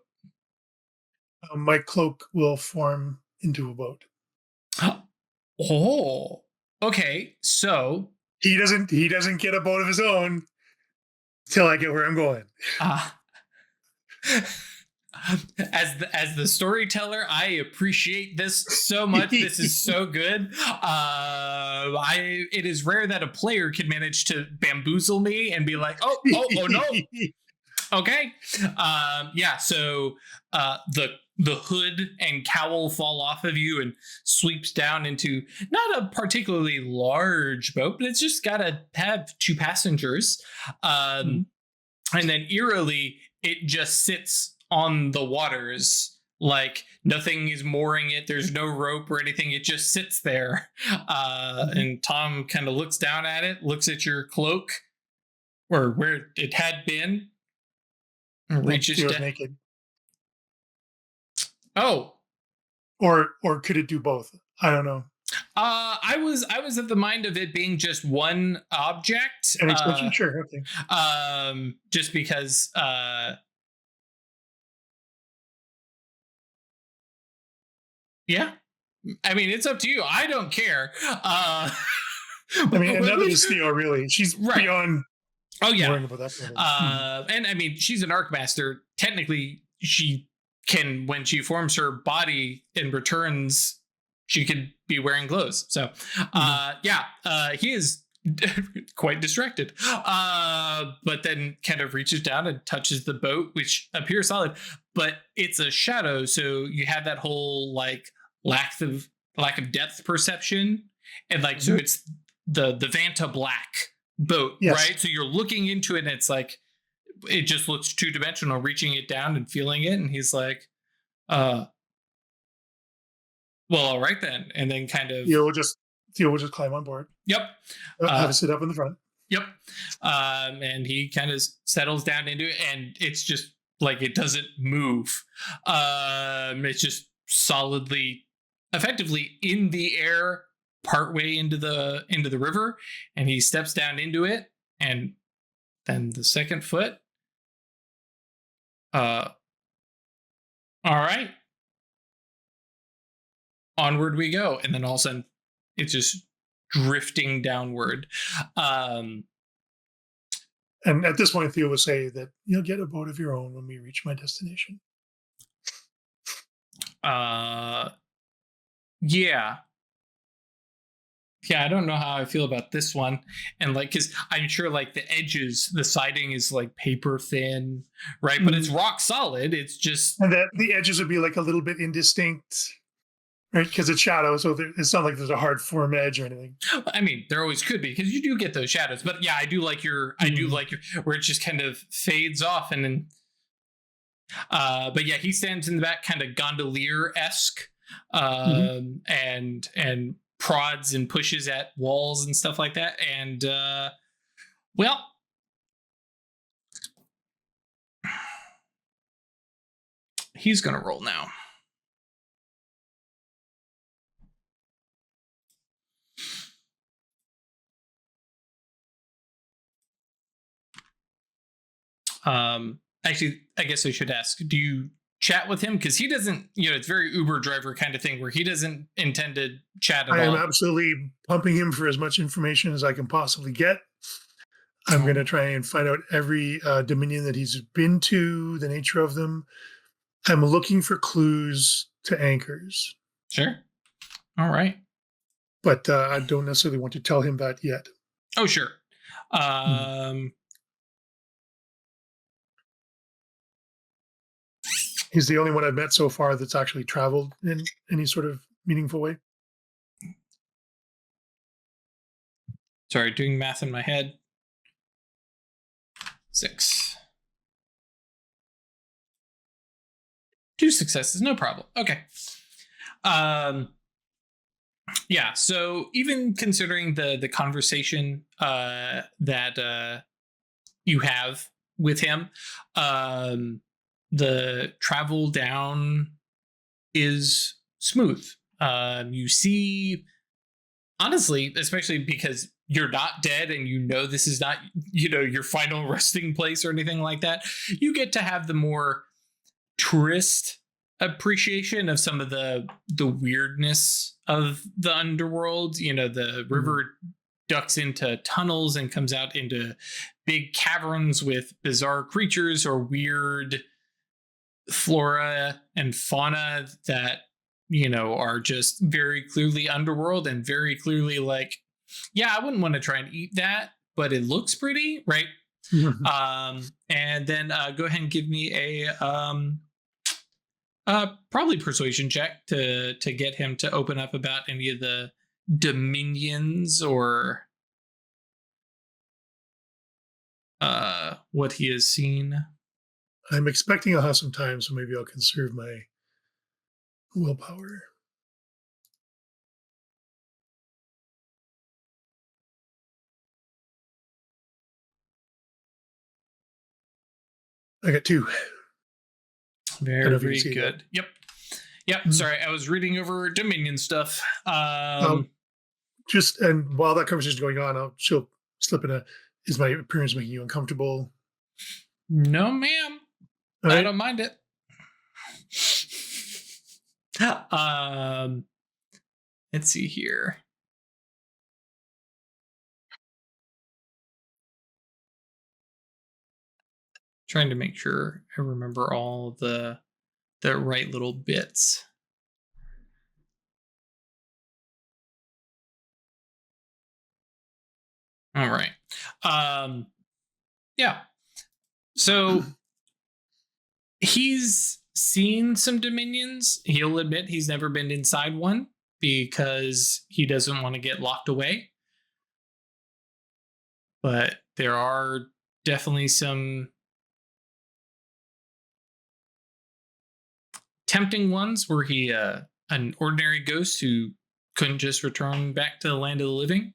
My cloak will form into a boat. Oh, okay. So He doesn't get a boat of his own till I get where I'm going. uh, as the storyteller, I appreciate this so much. This is so good. It is rare that a player can manage to bamboozle me and be like, oh no. Okay. Yeah. So the hood and cowl fall off of you and sweeps down into not a particularly large boat, but it's just got to have 2 passengers. And then eerily, it just sits on the waters. Like nothing is mooring it. There's no rope or anything. It just sits there. And Tom kind of looks down at it, looks at your cloak or where it had been. Reaches down. Naked. Oh, or could it do both? I don't know. I was of the mind of it being just one object. An extension, sure, okay. Just because. Yeah, I mean it's up to you. I don't care. I mean, and neither does Theo really. She's right. Beyond. Oh yeah. Worrying about that and I mean, she's an arc master. Technically, she can, when she forms her body and returns, she could be wearing clothes. So, he is quite distracted. But then kind of reaches down and touches the boat, which appears solid, but it's a shadow. So you have that whole like lack of depth perception, and like so it's the Vanta Black boat, yes. Right? So you're looking into it and it's like it just looks 2-dimensional, reaching it down and feeling it, and he's like, well, all right then. And then kind of Theo will just climb on board. Yep. Have it sit up in the front. Yep. And he kind of settles down into it, and it's just like it doesn't move. It's just solidly, effectively in the air, partway into the river, and he steps down into it, and then the second foot. All right. Onward we go, and then all of a sudden, it's just drifting downward. And at this point, Theo will say that you'll get a boat of your own when we reach my destination. Yeah. Yeah, I don't know how I feel about this one. And like, because I'm sure like the edges, the siding is like paper thin, right? But it's rock solid. It's just. And that the edges would be like a little bit indistinct, right? Because it's shadow. So it's not like there's a hard form edge or anything. I mean, there always could be, because you do get those shadows. But yeah, I do like your, where it just kind of fades off. And then, but yeah, he stands in the back, kind of gondolier-esque, and prods and pushes at walls and stuff like that. And well, he's gonna roll now. Actually, I guess I should ask, do you chat with him? Because he doesn't, it's very Uber driver kind of thing where he doesn't intend to chat at all. I am absolutely pumping him for as much information as I can possibly get. I'm going to try and find out every dominion that he's been to, the nature of them. I'm looking for clues to anchors. Sure. All right. But I don't necessarily want to tell him that yet. Oh, sure. He's the only one I've met so far that's actually traveled in any sort of meaningful way. Sorry, doing math in my head. 6. 2 successes, no problem. Okay. Yeah, so even considering the conversation that you have with him, the travel down is smooth. You see honestly, especially because you're not dead and this is not, your final resting place or anything like that, you get to have the more tourist appreciation of some of the weirdness of the underworld. The river ducks into tunnels and comes out into big caverns with bizarre creatures or weird flora and fauna that are just very clearly underworld and very clearly like, yeah, I wouldn't want to try and eat that, but it looks pretty, right? And then go ahead and give me a probably persuasion check to get him to open up about any of the dominions or what he has seen. I'm expecting I'll have some time, so maybe I'll conserve my willpower. I got 2. Very, very good. That. Yep. Sorry, I was reading over Dominion stuff. And while that conversation is going on, she'll slip in is my appearance making you uncomfortable? No, ma'am. Right. I don't mind it. Let's see here. Trying to make sure I remember all the right little bits. All right. Yeah. So he's seen some dominions. He'll admit he's never been inside one because he doesn't want to get locked away. But there are definitely some tempting ones where he an ordinary ghost who couldn't just return back to the land of the living,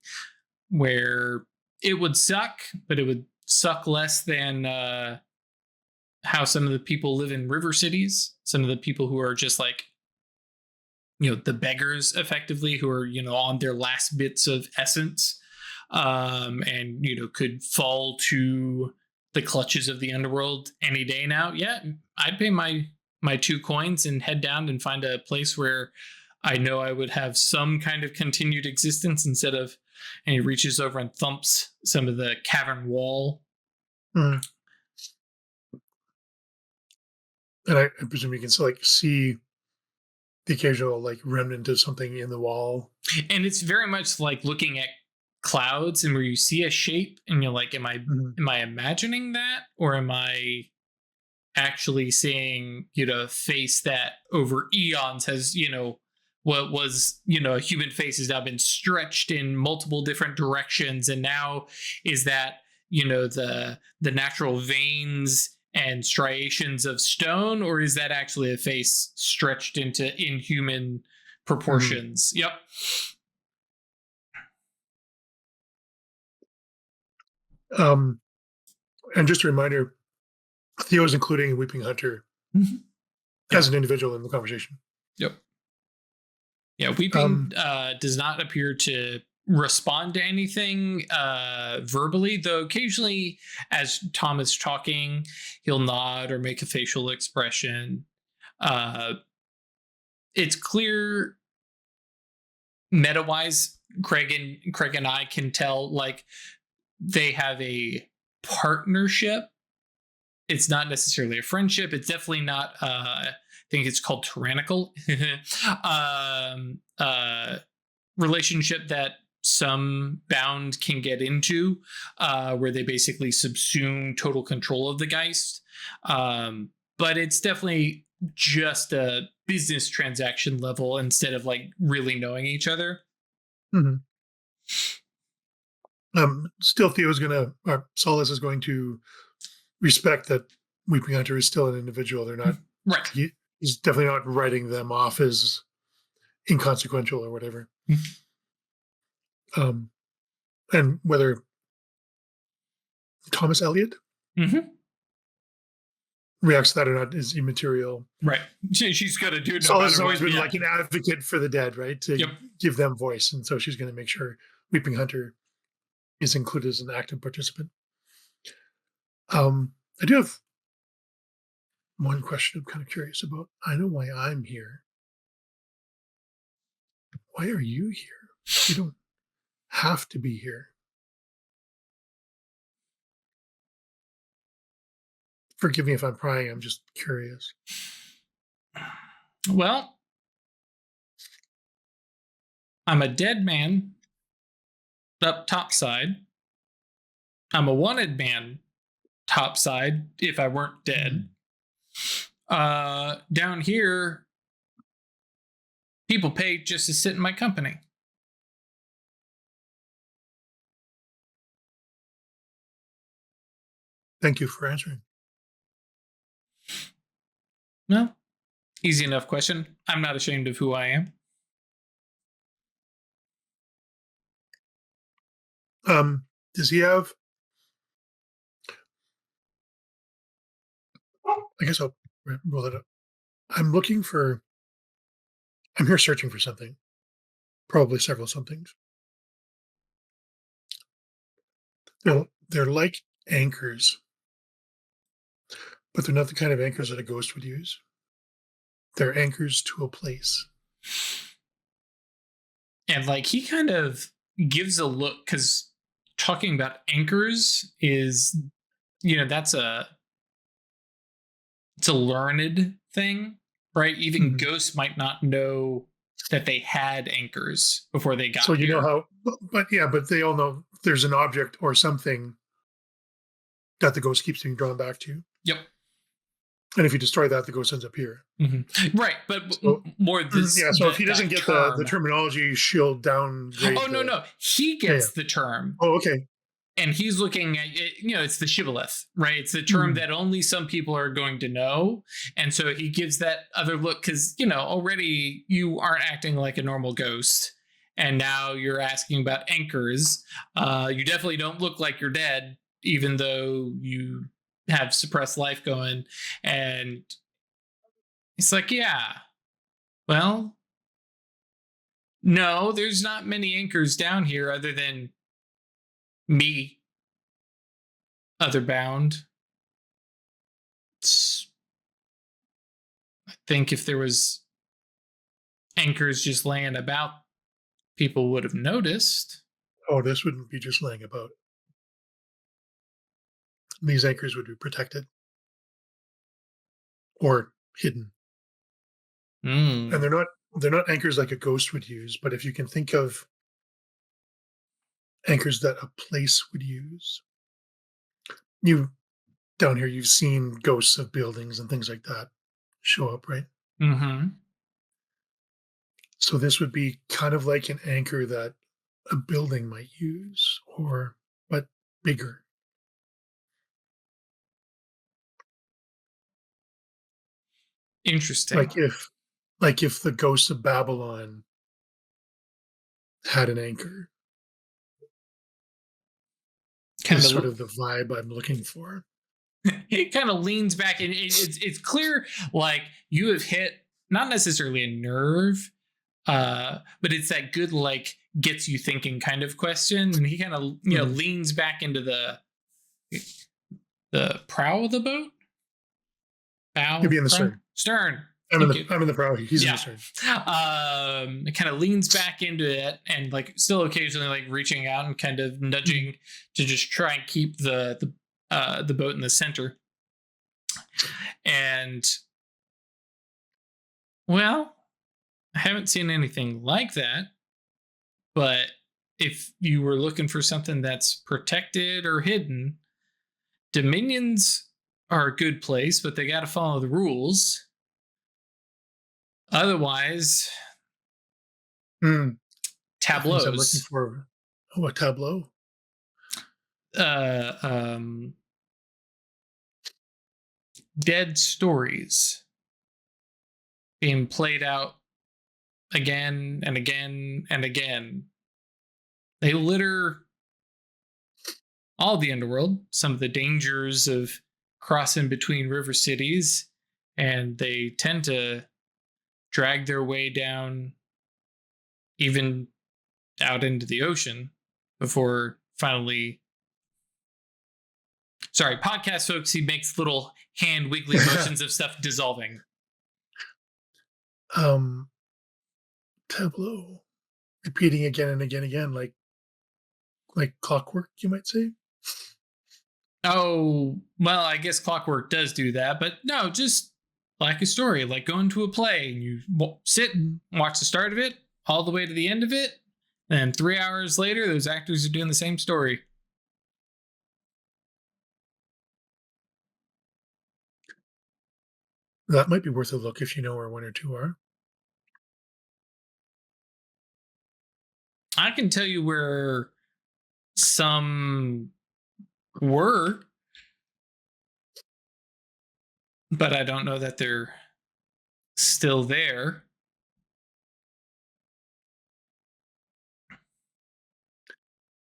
where it would suck, but it would suck less than how some of the people live in river cities. Some of the people who are just like, the beggars effectively, who are, on their last bits of essence, and, could fall to the clutches of the underworld any day now. Yeah, I'd pay my 2 coins and head down and find a place where I know I would have some kind of continued existence instead of, and he reaches over and thumps some of the cavern wall. And I presume you can still see the occasional remnant of something in the wall. And it's very much like looking at clouds and where you see a shape and you're like, am I imagining that, or am I actually seeing, a face that over eons has, what was, a human face has now been stretched in multiple different directions. And now is that, the natural veins and striations of stone, or is that actually a face stretched into inhuman proportions? Yep. And just a reminder, Theo is including Weeping Hunter as an individual in the conversation. Yep. Yeah, Weeping does not appear to respond to anything verbally, though occasionally as Tom is talking, he'll nod or make a facial expression. It's clear meta-wise, Craig and I can tell they have a partnership. It's not necessarily a friendship. It's definitely not I think it's called Chronicle. Relationship that some bound can get into, where they basically subsume total control of the Geist. But it's definitely just a business transaction level instead of really knowing each other. Still, Solace is going to respect that Weeping Hunter is still an individual. They're not right. He's definitely not writing them off as inconsequential or whatever. And whether Thomas Elliot, reacts to that or not is immaterial. Right. She's got to do it. Sol has always been like an advocate for the dead, right? To Yep. give them voice. And so she's going to make sure Weeping Hunter is included as an active participant. I do have one question I'm kind of curious about. I know why I'm here. Why are you here? You don't have to be here. Forgive me if I'm prying. I'm just curious. Well, I'm a dead man up top side. I'm a wanted man top side if I weren't dead. Down here, people pay just to sit in my company. Thank you for answering. No, easy enough question. I'm not ashamed of who I am. Does he have? I guess I'll roll that up. I'm here searching for something, probably several somethings. They're like anchors, but they're not the kind of anchors that a ghost would use. They're anchors to a place. And like he kind of gives a look, because talking about anchors is, it's a learned thing, right? Even ghosts might not know that they had anchors before they got so you here. know how, but they all know there's an object or something that the ghost keeps being drawn back to. Yep. And if you destroy that, the ghost ends up here. Right, but so, more this. Yeah, so if he doesn't get the terminology, she'll downgrade. Oh, no. He gets the term. Oh, okay. And he's looking at it, it's the shibboleth, right? It's the term that only some people are going to know. And so he gives that other look because, already you aren't acting like a normal ghost. And now you're asking about anchors. You definitely don't look like you're dead, even though you have suppressed life going. And it's like, yeah, well, no, there's not many anchors down here other than me, Otherbound. I think if there was anchors just laying about, people would have noticed. Oh, this wouldn't be just laying about. These anchors would be protected or hidden. And they're not anchors like a ghost would use, but if you can think of anchors that a place would use. You down here, you've seen ghosts of buildings and things like that show up, right? So this would be kind of like an anchor that a building might use, but bigger. Interesting. Like if the ghost of Babylon had an anchor. Kind of sort of the vibe I'm looking for. It kind of leans back, and it's clear like you have hit not necessarily a nerve, but it's that good like gets you thinking kind of question, and he kind of leans back into the prow of the boat. Bow. He'll be in the stern. I'm in the prow. He's in the stern. It kind of leans back into it, and like still occasionally like reaching out and kind of nudging to just try and keep the boat in the center. And well, I haven't seen anything like that, but if you were looking for something that's protected or hidden, Dominions are a good place, but they got to follow the rules. Otherwise, tableaus. I'm looking for a tableau. Dead stories being played out again and again and again. They litter all the underworld. Some of the dangers of crossing between river cities, and they tend to drag their way down even out into the ocean before finally. Sorry, podcast folks, he makes little hand wiggly motions of stuff dissolving. Tableau. Repeating again and again, like clockwork, you might say. Oh, well, I guess clockwork does do that, but no, just like a story, like going to a play and you sit and watch the start of it all the way to the end of it. And 3 hours later, those actors are doing the same story. That might be worth a look if you know where one or two are. I can tell you where some were, but I don't know that they're still there.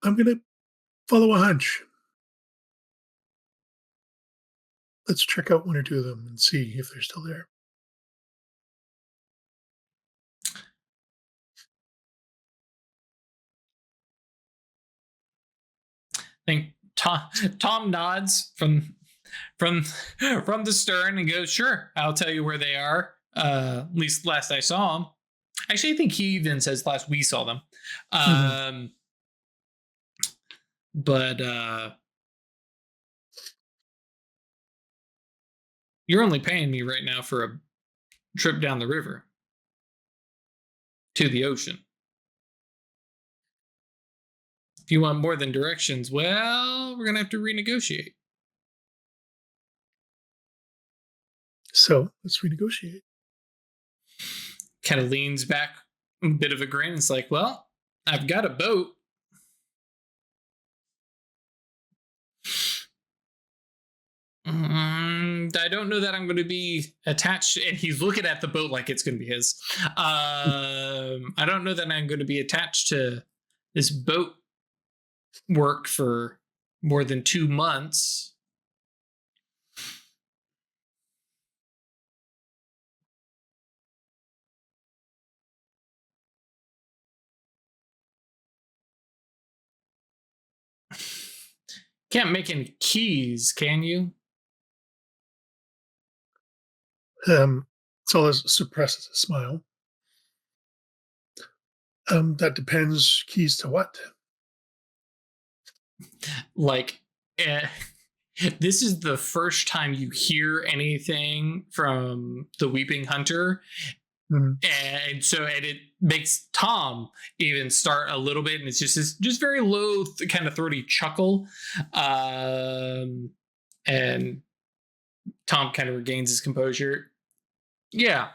I'm going to follow a hunch. Let's check out one or two of them and see if they're still there. I think Tom nods from the stern and goes, "Sure, I'll tell you where they are. At least last I saw them." Actually, I think he even says last we saw them. But you're only paying me right now for a trip down the river to the ocean. If you want more than directions, well, we're gonna have to renegotiate. So let's renegotiate. Kind of leans back, a bit of a grin. It's like, well, I've got a boat. I don't know that I'm going to be attached. And he's looking at the boat like it's going to be his. I don't know that I'm going to be attached to this boat work for more than 2 months. Can't make any keys, can you? Solas suppresses a smile. That depends. Keys to what? Like, this is the first time you hear anything from the Weeping Hunter. And so it makes Tom even start a little bit, and it's just very low, kind of throaty chuckle. And Tom kind of regains his composure. Yeah.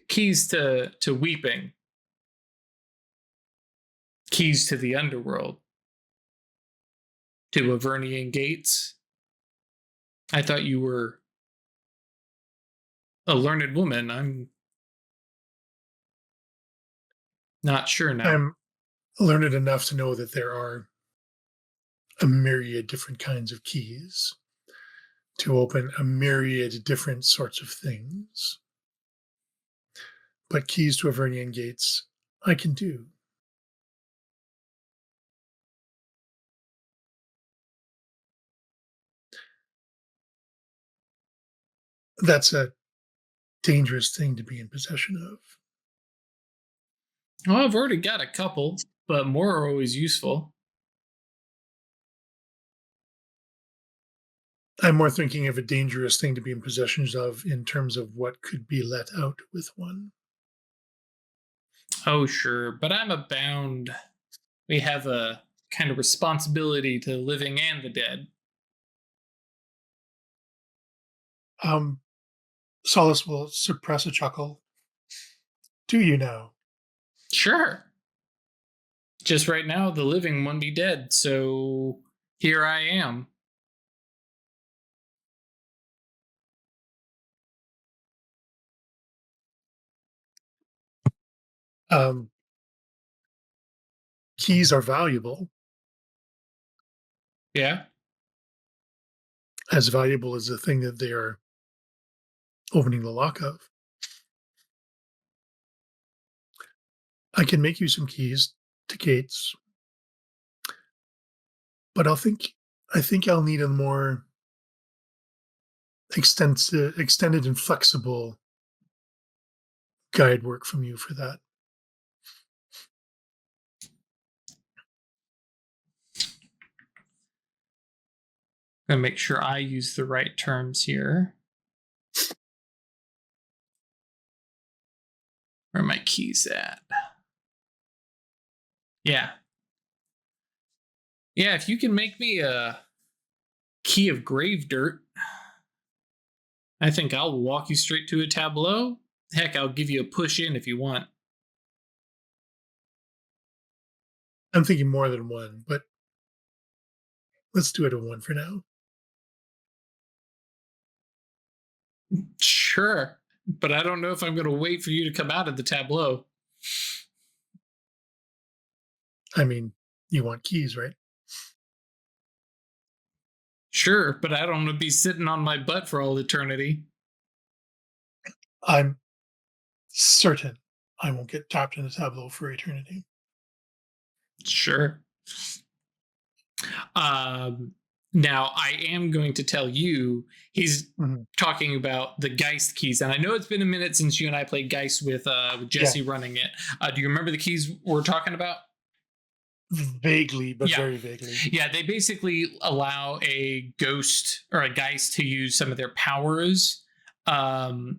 Keys to Weeping. Keys to the underworld. To Avernian Gates. I thought you were a learned woman. I'm not sure now. I'm learned enough to know that there are a myriad different kinds of keys to open a myriad different sorts of things. But keys to Avernian Gates, I can do. That's a dangerous thing to be in possession of. Well, I've already got a couple, but more are always useful. I'm more thinking of a dangerous thing to be in possession of in terms of what could be let out with one. Oh, sure, but I'm abound. We have a kind of responsibility to the living and the dead. Solace will suppress a chuckle. Do you now? Sure. Just right now, the living won't be dead, so here I am. Keys are valuable. Yeah. as valuable as the thing that they are opening the lock of. I can make you some keys to gates, but I think I'll need a more extended and flexible guide work from you for that. I'm gonna make sure I use the right terms here. Where are my keys at? Yeah. Yeah, if you can make me a key of grave dirt, I think I'll walk you straight to a tableau. Heck, I'll give you a push in if you want. I'm thinking more than one, but let's do it a one for now. Sure, but I don't know if I'm going to wait for you to come out of the tableau. I mean, you want keys, right? Sure, but I don't want to be sitting on my butt for all eternity. I'm certain I won't get tapped in the tableau for eternity. Sure. Now, I am going to tell you, he's talking about the Geist keys. And I know it's been a minute since you and I played Geist with Jesse running it. Do you remember the keys we're talking about? Vaguely, but very vaguely. Yeah, they basically allow a ghost or a Geist to use some of their powers. And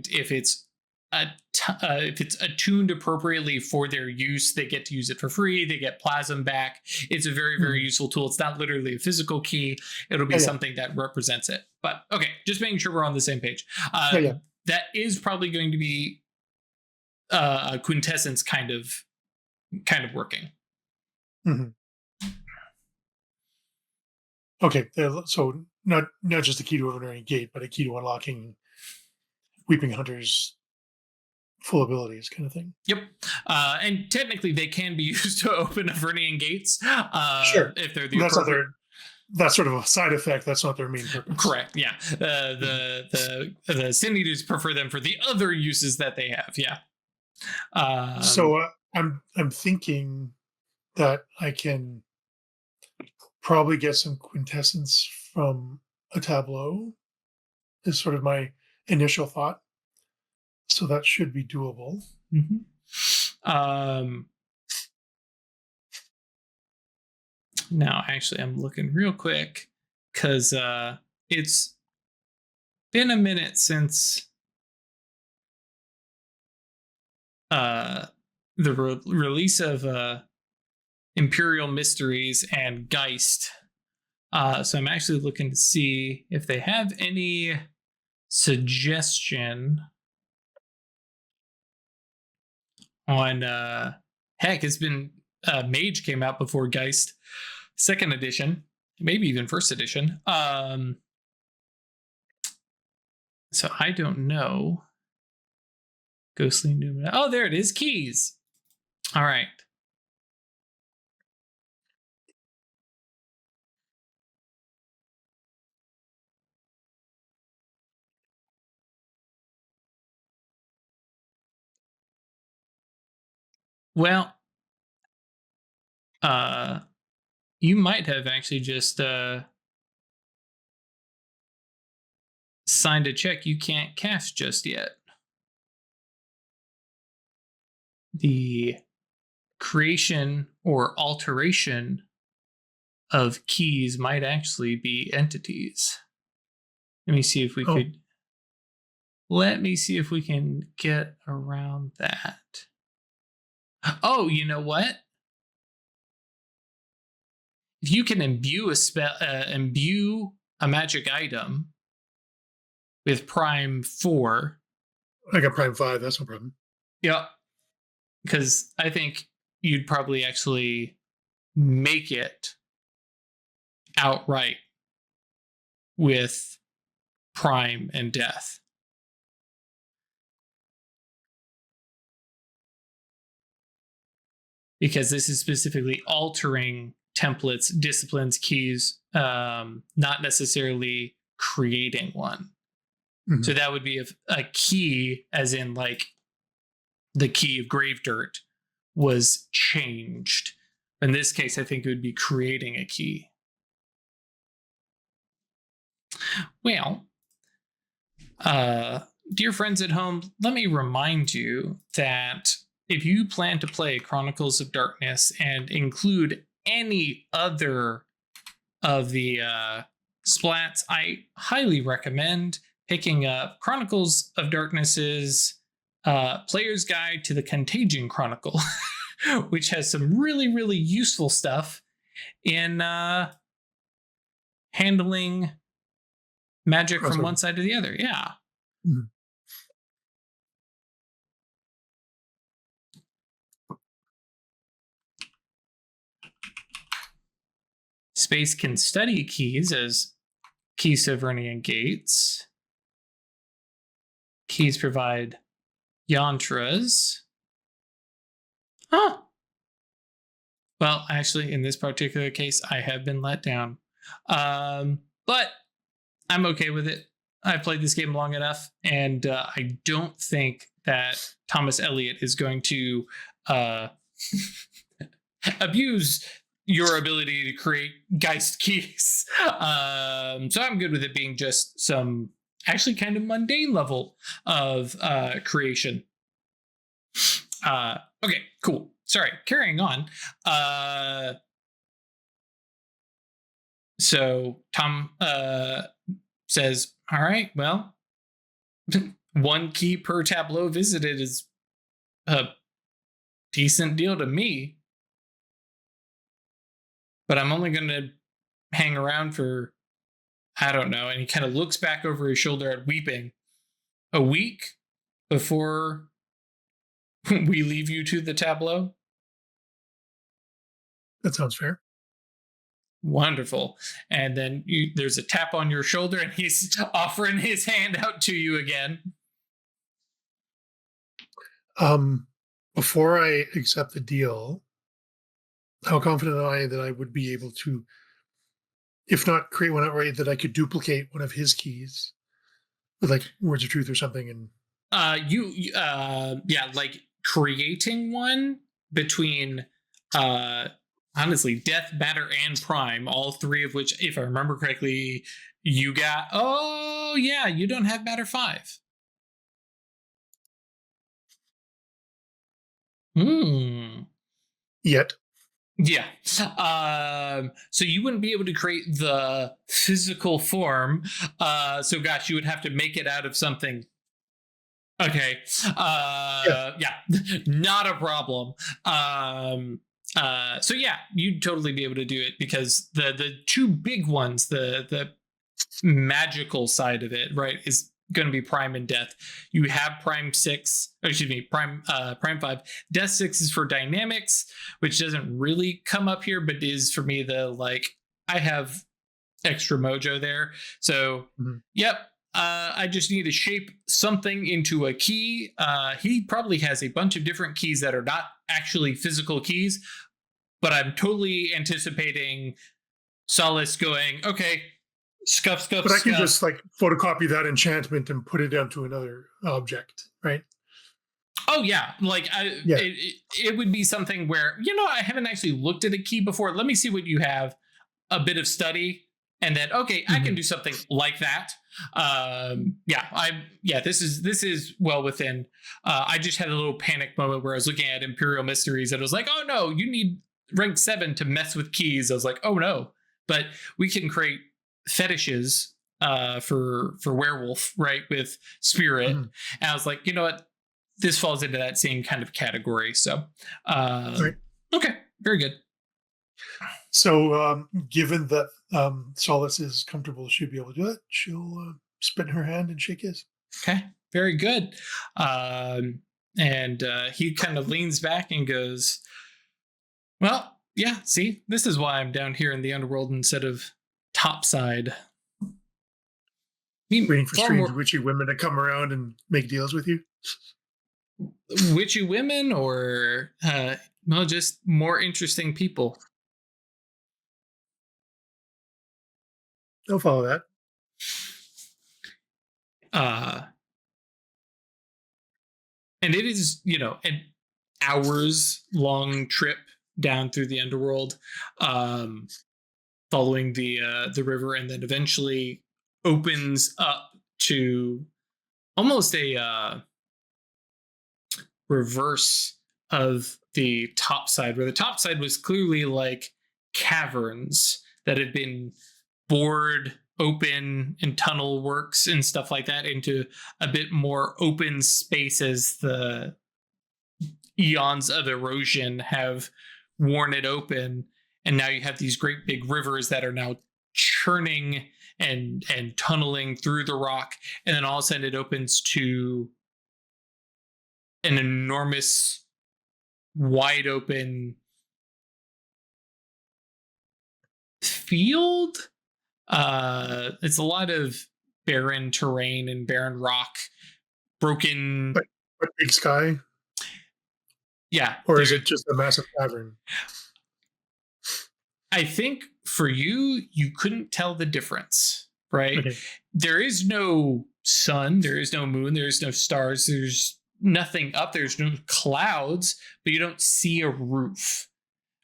if it's attuned appropriately for their use, they get to use it for free. They get plasm back. It's a very, very useful tool. It's not literally a physical key. It'll be something that represents it. But okay, just making sure we're on the same page. That is probably going to be a quintessence kind of working. Okay, so not just a key to opening a gate, but a key to unlocking Weeping Hunter's full abilities kind of thing. Yep. And technically they can be used to open Avernian gates. Sure. If they're the that's sort of a side effect. That's not their main purpose. Correct. Yeah. The Sin Eaters prefer them for the other uses that they have. Yeah. So I'm thinking that I can probably get some quintessence from a tableau is sort of my initial thought. So that should be doable. Now, actually, I'm looking real quick because it's been a minute since the release of Imperial Mysteries and Geist. So I'm actually looking to see if they have any suggestion on heck, it's been Mage came out before Geist, 2nd edition, maybe even 1st edition. So I don't know. Ghostly Numen. Oh, there it is. Keys. All right. Well, you might have actually just signed a check you can't cash just yet. The creation or alteration of keys might actually be entities. Let me see if we could. Let me see if we can get around that. Oh, you know what? If you can imbue a magic item with Prime 4. I got Prime 5, that's no problem. Yeah. Because I think you'd probably actually make it outright with Prime and Death. Because this is specifically altering templates, disciplines, keys, not necessarily creating one. Mm-hmm. So that would be a key, as in like the key of grave dirt was changed. In this case, I think it would be creating a key. Well, dear friends at home, let me remind you that if you plan to play Chronicles of Darkness and include any other of the splats, I highly recommend picking up Chronicles of Darkness's Player's Guide to the Contagion Chronicle, which has some really, really useful stuff in handling magic from one side to the other. Yeah. Mm-hmm. Space can study keys as key Sovereignian gates. Keys provide yantras. Huh. Well, actually, in this particular case, I have been let down. But I'm okay with it. I've played this game long enough, and I don't think that Thomas Elliott is going to abuse your ability to create Geist keys. So I'm good with it being just some actually kind of mundane level of creation. Okay, cool. Sorry, carrying on. So Tom says, all right, well, 1 key per tableau visited is a decent deal to me. But I'm only going to hang around for, I don't know. And he kind of looks back over his shoulder at Weeping. A week before we leave you to the tableau? That sounds fair. Wonderful. And then there's a tap on your shoulder and he's offering his hand out to you again. Before I accept the deal, how confident am I that I would be able to, if not create one outright, that I could duplicate one of his keys with like Words of Truth or something? And like creating one between honestly Death, Matter, and Prime, all 3 of which, if I remember correctly, you got. Oh yeah, you don't have Matter 5. Yet. Yeah. So you wouldn't be able to create the physical form. So gosh, you would have to make it out of something. Okay. Yeah. Not a problem. So yeah, you'd totally be able to do it because the 2 big ones, the magical side of it, right, is going to be Prime and Death. You have Prime 5. Death 6 is for dynamics, which doesn't really come up here, but is for me the like I have extra mojo there. So yep. I just need to shape something into a key. He probably has a bunch of different keys that are not actually physical keys, but I'm totally anticipating Solace going, okay, scuff. But I can just like photocopy that enchantment and put it onto another object, right? Oh yeah, like it would be something where, I haven't actually looked at a key before. Let me see what you have, a bit of study, and then I can do something like that. This is well within. I just had a little panic moment where I was looking at Imperial Mysteries and I was like, oh no, you need rank 7 to mess with keys. I was like, oh no, but we can create fetishes for werewolf, right, with spirit. And I was like, you know what, this falls into that same kind of category. So right. Okay, very good. So given that Solace is comfortable, she'll be able to do it. She'll spit in her hand and shake his. Okay, very good. And he kind of leans back and goes, well, yeah, see, this is why I'm down here in the underworld instead of topside. Waiting for strange witchy women to come around and make deals with you? Witchy women or, just more interesting people? I'll follow that. uh and it is, an hours long trip down through the underworld, um following the river, and then eventually opens up to almost a reverse of the top side, where the top side was clearly like caverns that had been bored open and tunnel works and stuff like that into a bit more open space as the eons of erosion have worn it open. And now you have these great big rivers that are now churning and tunneling through the rock, and then all of a sudden it opens to an enormous, wide open field. It's a lot of barren terrain and barren rock, broken. But big sky, Yeah. or is it just a massive cavern? I think for you, you couldn't tell the difference, right? Okay. There is no sun, there is no moon, there is no stars, there's nothing up, there's no clouds, but you don't see a roof,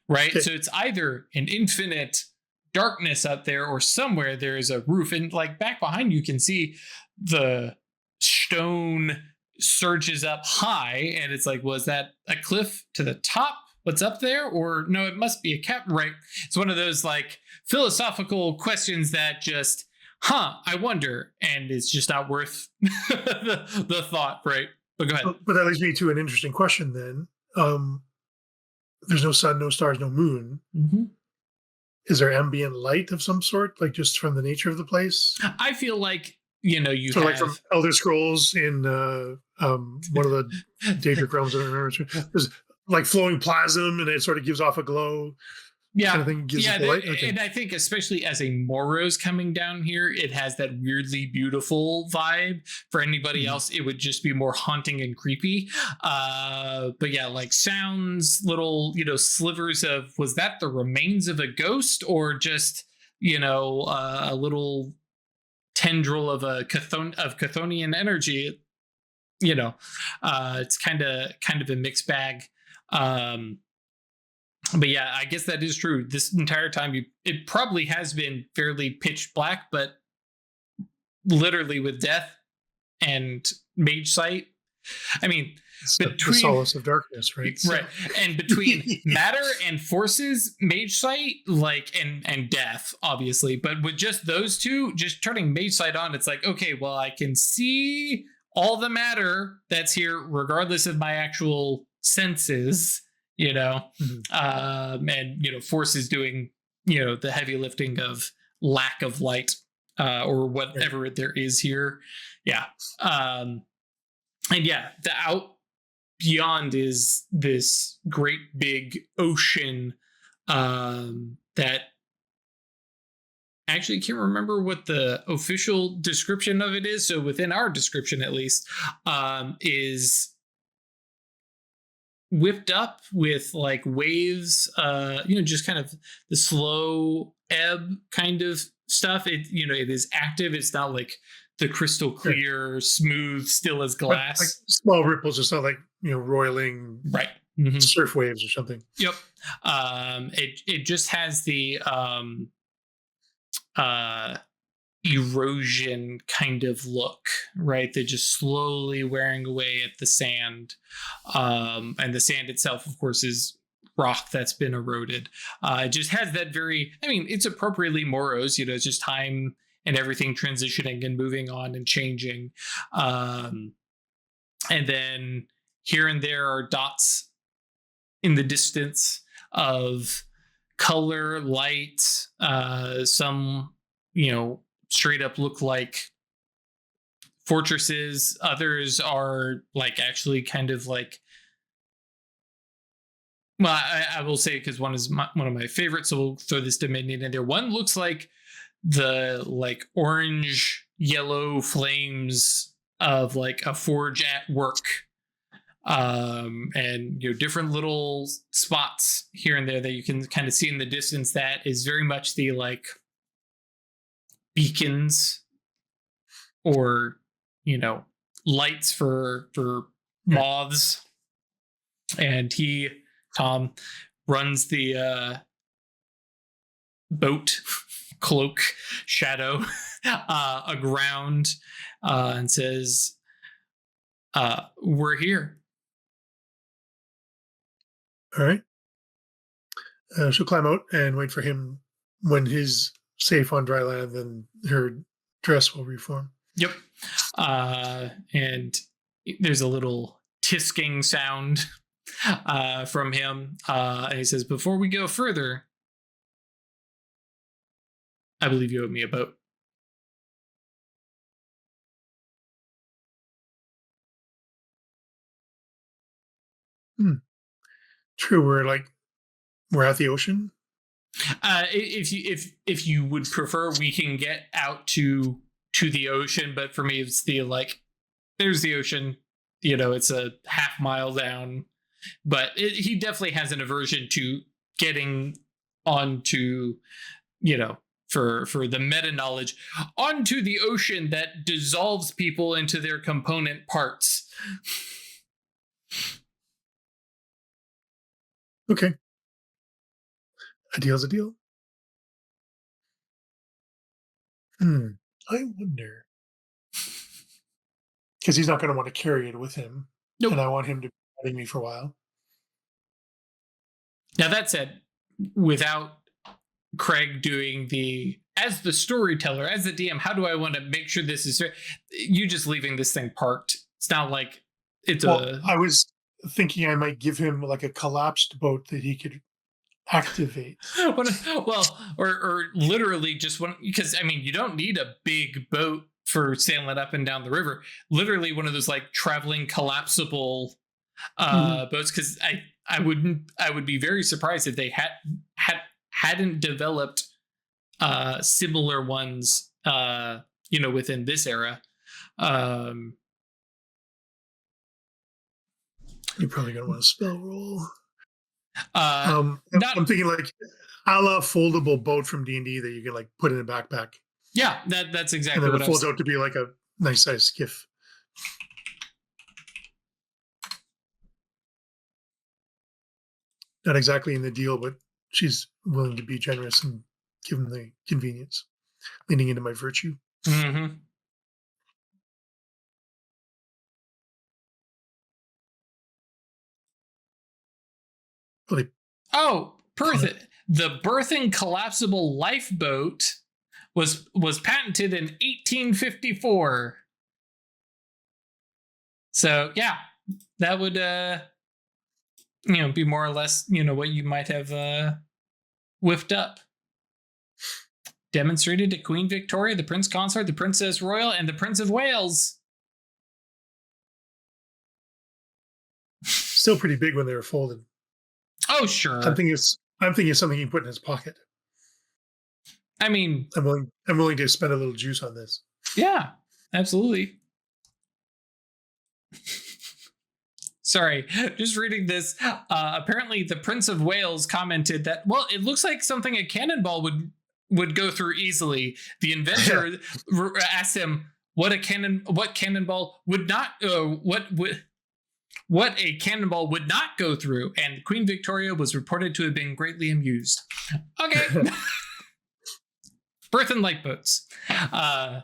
right? Okay. So it's either an infinite darkness up there, or somewhere there is a roof. And like back behind you can see the stone surges up high, and it's like, was that a cliff to the top? What's up there? Or no, it must be a cap, right? It's one of those like philosophical questions that just, I wonder, and it's just not worth the thought, right? But go ahead. But that leads me to an interesting question then. There's no sun, no stars, no moon. Mm-hmm. Is there ambient light of some sort, like just from the nature of the place? I feel like, so like from Elder Scrolls in one of the Daedric realms, I don't remember. There's like flowing plasm, and it sort of gives off a glow. Yeah, kind of thing gives it light. Okay. And I think especially as a Moros coming down here, it has that weirdly beautiful vibe. For anybody else, it would just be more haunting and creepy. But yeah, like sounds, little slivers of, was that the remains of a ghost, or just a little tendril of a Chthonian energy? It's kind of a mixed bag. But yeah, I guess that is true. This entire time, it probably has been fairly pitch black, but literally with death and mage sight. I mean, between the solace of darkness, right? Right, and between matter and forces, mage sight, and death, obviously. But with just those two, just turning mage sight on, it's like, okay, well, I can see all the matter that's here, regardless of my actual senses. And force is doing the heavy lifting of lack of light, or whatever there is here. And yeah, the out beyond is this great big ocean that actually can't remember what the official description of it is. So within our description, at least, is whipped up with like waves, just kind of the slow ebb kind of stuff. It is active. It's not like the crystal clear, smooth, still as glass. Like small ripples. It's not like roiling right surf waves or something. Yep. It just has the erosion kind of look, right? They're just slowly wearing away at the sand, and the sand itself, of course, is rock that's been eroded. It just has that it's appropriately Moros, it's just time and everything transitioning and moving on and changing, and then here and there are dots in the distance of color, light, some straight up look like fortresses. Others are like actually kind of like, well, I will say, because one is one of my favorites, so we'll throw this Dominion in there. One looks like the orange yellow flames of like a forge at work, and different little spots here and there that you can kind of see in the distance. That is very much the beacons or, lights for moths. And Tom, runs the boat cloak shadow aground and says, we're here. All right. She'll climb out and wait for him. When he's safe on dry land, then her dress will reform. Yep. And there's a little tisking sound from him. And he says, before we go further, I believe you owe me a boat. True. We're at the ocean. If you would prefer, we can get out to the ocean. But for me, it's there's the ocean. It's a half mile down. But he definitely has an aversion to getting onto, for the meta knowledge, onto the ocean that dissolves people into their component parts. Okay. A deal's a deal. I wonder. Because he's not going to want to carry it with him. Nope. And I want him to be guiding me for a while. Now, that said, without Craig doing as the storyteller, as the DM, how do I want to make sure this is... You just leaving this thing parked. It's not like it's I was thinking I might give him like a collapsed boat that he could activate. Well, or literally just one, because you don't need a big boat for sailing up and down the river. Literally one of those like traveling collapsible boats, because I would be very surprised if they hadn't developed similar ones within this era. You're probably gonna want a spell roll. I'm thinking like a la foldable boat from D&D that you can like put in a backpack. Yeah, that's exactly and then what it folds out to be like a nice size skiff. Not exactly in the deal, but she's willing to be generous and give him the convenience, leaning into my virtue. Mm-hmm. Perfect. The berthing collapsible lifeboat was patented in 1854. So yeah, that would be more or less what you might have whiffed up. Demonstrated to Queen Victoria, the Prince Consort, the Princess Royal, and the Prince of Wales. Still pretty big when they were folded. Oh, sure. I'm thinking it's something you can put in his pocket. I'm willing to spend a little juice on this. Yeah, absolutely. Sorry, just reading this. Apparently, the Prince of Wales commented that, well, it looks like something a cannonball would go through easily. The inventor asked him what cannonball would not what a cannonball would not go through, and Queen Victoria was reported to have been greatly amused. Okay. Birth and lifeboats. Well,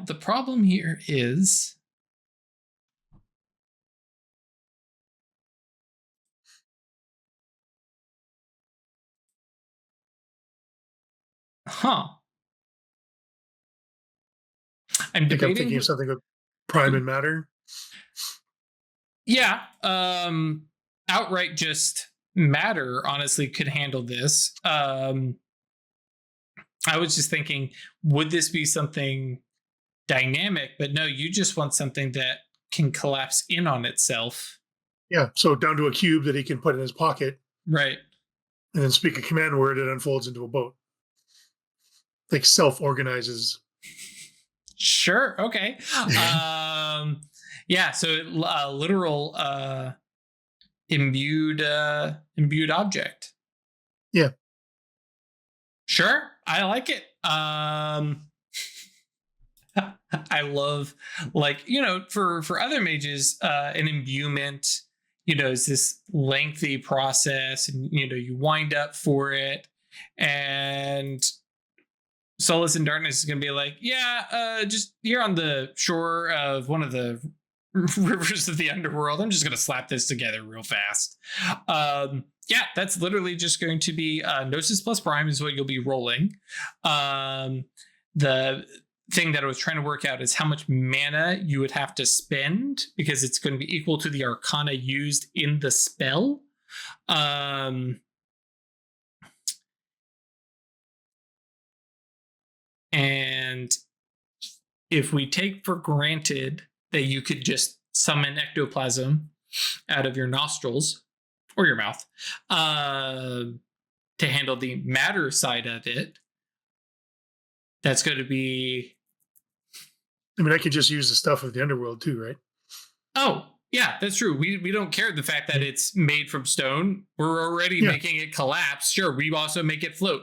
the problem here is... I'm thinking of something with prime and matter. Yeah. Outright just matter, honestly, could handle this. I was just thinking, would this be something dynamic? But no, you just want something that can collapse in on itself. Yeah. So down to a cube that he can put in his pocket. Right. And then speak a command word, it unfolds into a boat. Like self-organizes. Sure. Okay. Yeah. So literal imbued object. Yeah. Sure, I like it. I love, like, for other mages, an imbuement, is this lengthy process, and you wind up for it, and Solace in Darkness is going to be like, just here on the shore of one of the rivers of the underworld, I'm just going to slap this together real fast. That's literally just going to be Gnosis plus Prime is what you'll be rolling. The thing that I was trying to work out is how much mana you would have to spend, because it's going to be equal to the Arcana used in the spell. And if we take for granted that you could just summon ectoplasm out of your nostrils or your mouth to handle the matter side of it, that's going to be... I mean, I could just use the stuff of the underworld too, right? Oh, yeah, that's true. We don't care the fact that it's made from stone. We're already making it collapse. Sure, we also make it float.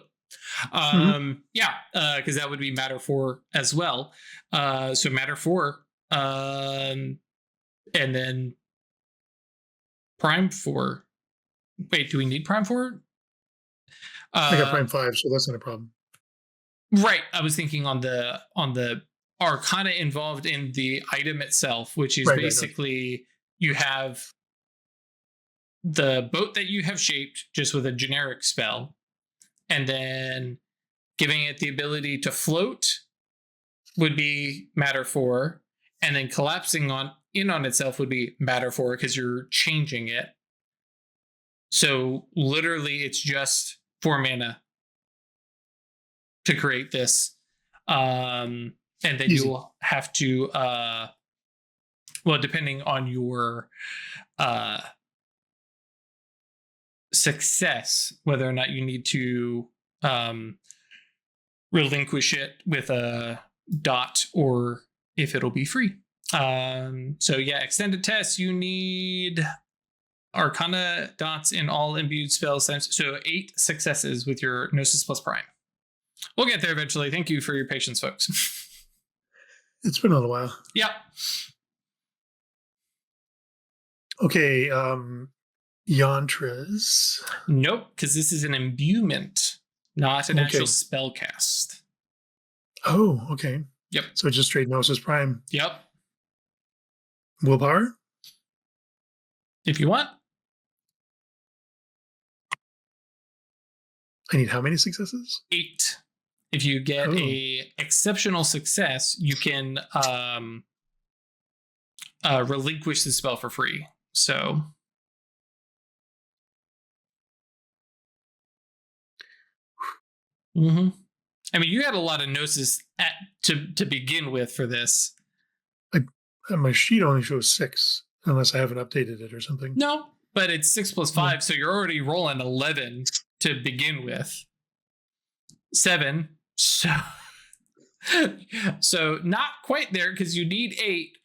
Because that would be matter 4 as well. So matter 4, and then prime 4. Wait, do we need prime 4? I got prime 5, so that's not a problem. Right. I was thinking on the Arcana involved in the item itself, which is basically you have the boat that you have shaped just with a generic spell, and then giving it the ability to float would be matter 4, and then collapsing on itself would be matter 4 because you're changing it. So literally it's just 4 mana to create this. And then Easy. you'll have to, depending on your success, whether or not you need to relinquish it with a dot or if it'll be free. Extended test, you need Arcana dots in all imbued spells. So 8 successes with your Gnosis plus Prime. We'll get there eventually. Thank you for your patience, folks. It's been a little while. Yep. Okay, Yantras. Nope, because this is an imbuement, not an actual spell cast. Oh, okay. Yep. So just straight Gnosis Prime. Yep. Willpower? If you want. I need how many successes? 8. If you get a exceptional success, you can relinquish the spell for free. So, I mean, you had a lot of Gnosis to begin with for this. My sheet only shows 6, unless I haven't updated it or something. No, but it's 6 plus 5, so you're already rolling 11 to begin with. 7. So not quite there, because you need 8.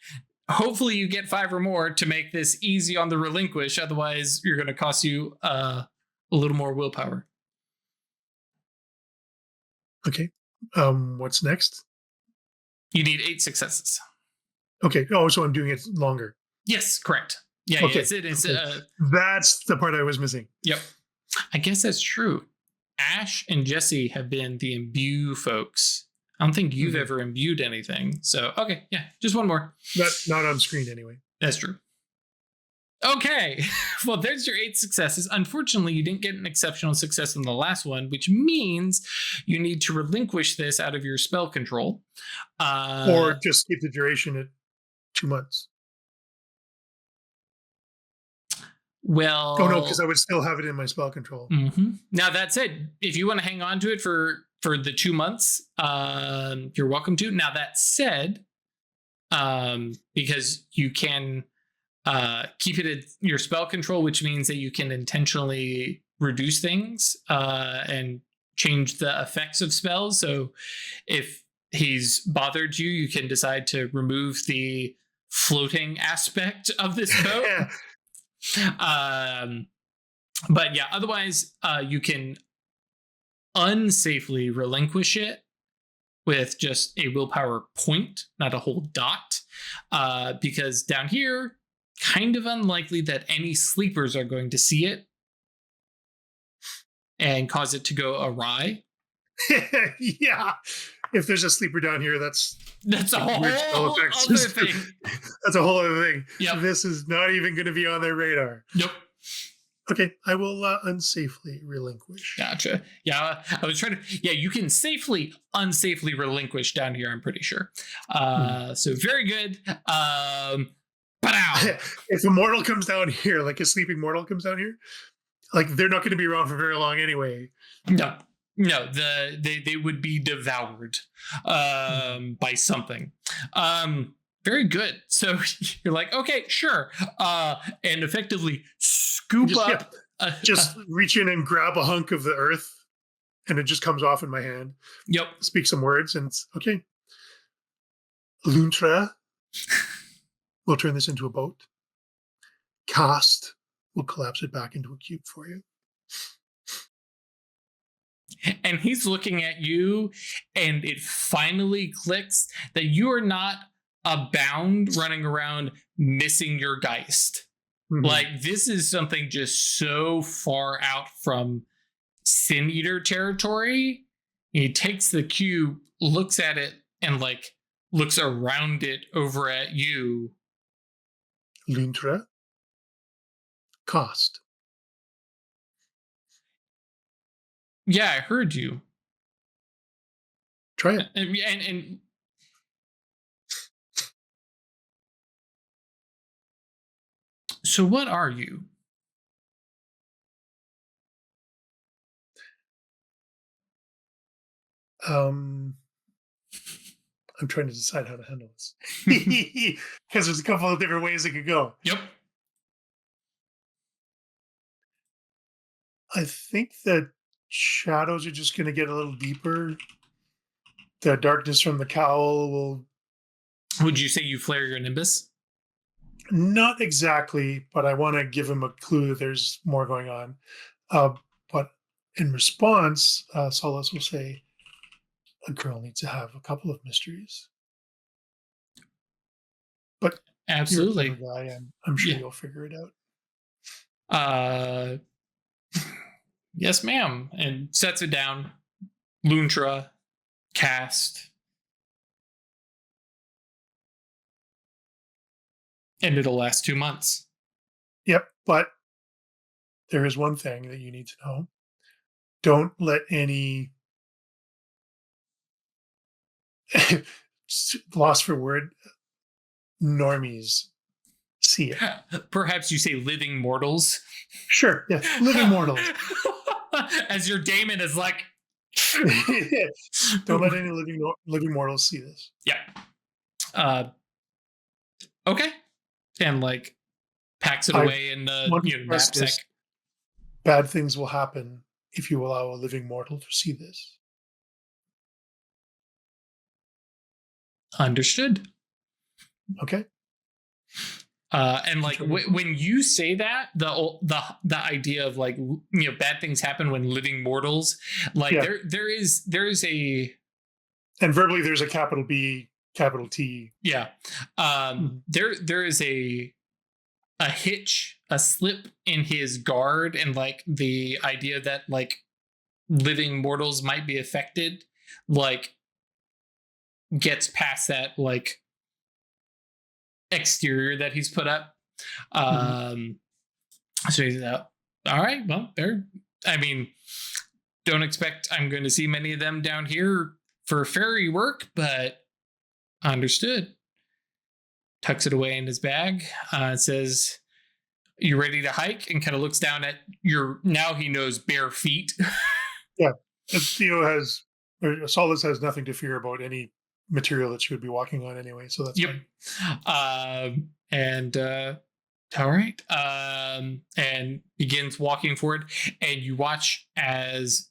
Hopefully you get 5 or more to make this easy on the relinquish. Otherwise, you're going to cost you a little more willpower. Okay. What's next? You need 8 successes. Okay. Oh, so I'm doing it longer. Yes, correct. Yeah, okay. That's the part I was missing. Yep. I guess that's true. Ash and Jesse have been the imbue folks. I don't think you've ever imbued anything. So, okay, yeah, just one more. Not on screen anyway. That's true. Okay, well, there's your 8 successes. Unfortunately, you didn't get an exceptional success in the last one, which means you need to relinquish this out of your spell control. Or just keep the duration at 2 months. Well... Oh, no, because I would still have it in my spell control. Now, that said, if you want to hang on to it for the 2 months, you're welcome to. Now, that said, because you can keep it at your spell control, which means that you can intentionally reduce things and change the effects of spells. So if he's bothered you, you can decide to remove the floating aspect of this boat. But yeah, otherwise, you can unsafely relinquish it with just a willpower point, not a whole dot, because down here, kind of unlikely that any sleepers are going to see it and cause it to go awry. Yeah. If there's a sleeper down here, that's a whole other thing. That's a whole other thing. Yep. This is not even going to be on their radar. Nope. Okay, I will unsafely relinquish. Gotcha. Yeah, I was trying to. Yeah, you can unsafely relinquish down here. I'm pretty sure. So very good. If a mortal comes down here, like a sleeping mortal comes down here, like they're not going to be around for very long anyway. No, they would be devoured by something. Very good. So you're like, okay, sure, and effectively scoop up. Just reach in and grab a hunk of the earth, and it just comes off in my hand. Yep. Speak some words, and it's okay. Luntra. We'll turn this into a boat. Cast. We'll collapse it back into a cube for you. And he's looking at you, and it finally clicks that you are not a bound running around missing your Geist. Mm-hmm. Like, this is something just so far out from Sin Eater territory. He takes the cube, looks at it, and like looks around it over at you. Lintra. Cost. Yeah, I heard you. Try it. And so what are you? I'm trying to decide how to handle this. Because there's a couple of different ways it could go. Yep. I think that shadows are just going to get a little deeper. The darkness from the cowl will... Would you say you flare your nimbus? Not exactly, but I want to give him a clue that there's more going on. But in response, Solace will say, a girl needs to have a couple of mysteries. But absolutely, you're a clever guy, and I'm sure you'll figure it out. Yes, ma'am. And sets it down. Luntra, cast. And it'll last 2 months. Yep, but there is one thing that you need to know. Don't let any lost for word normies see it. Perhaps you say living mortals. Sure, yeah, living mortals. As your daemon is like, don't let any living mortals see this. Yeah. Okay. And like packs it away in the knapsack. Bad things will happen if you allow a living mortal to see this. Understood. Okay. And like when you say that, the idea of like bad things happen when living mortals, like there is a, and verbally there's a capital B, capital T. Yeah. There is a hitch, a slip in his guard, and like the idea that like living mortals might be affected, like gets past that like exterior that he's put up. So he's out. All right, well, don't expect I'm going to see many of them down here for fairy work, but understood. Tucks it away in his bag. Says, "You ready to hike?" And kind of looks down at your, now he knows, bare feet. Yeah, Solace has nothing to fear about any material that she would be walking on anyway, so that's fine. All right. And begins walking forward, and you watch as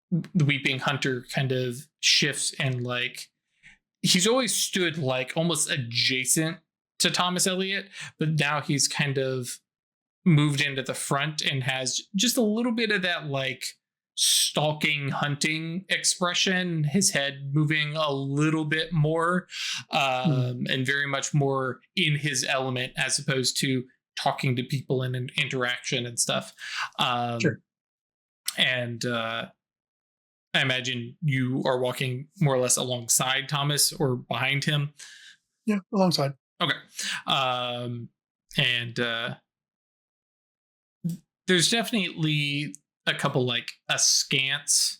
the Weeping Hunter kind of shifts, and like he's always stood like almost adjacent to Thomas Elliot, but now he's kind of moved into the front and has just a little bit of that like stalking hunting expression, his head moving a little bit more, and very much more in his element as opposed to talking to people in an interaction and stuff. Sure. And I imagine you are walking more or less alongside Thomas or behind him. Yeah, alongside. Okay. And there's definitely a couple like askance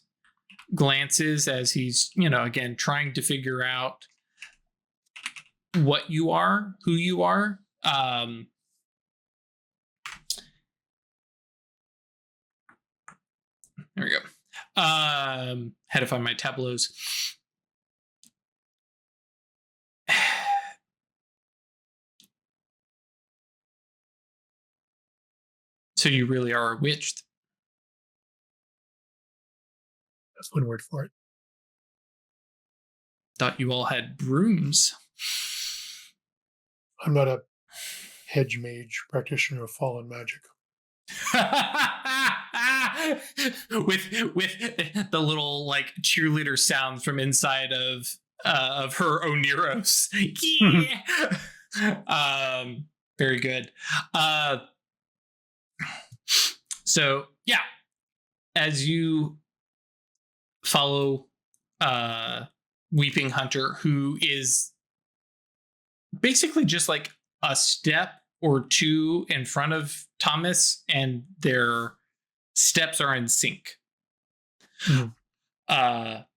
glances as he's, again, trying to figure out what you are, who you are. There we go. Had to find my tableaus. So you really are a witch? That's one word for it. Thought you all had brooms. I'm not a hedge mage practitioner of fallen magic. with the little like cheerleader sounds from inside of her Oneros. Yeah. Very good. So yeah, as you follow Weeping Hunter, who is basically just like a step or two in front of Thomas, and their steps are in sync. But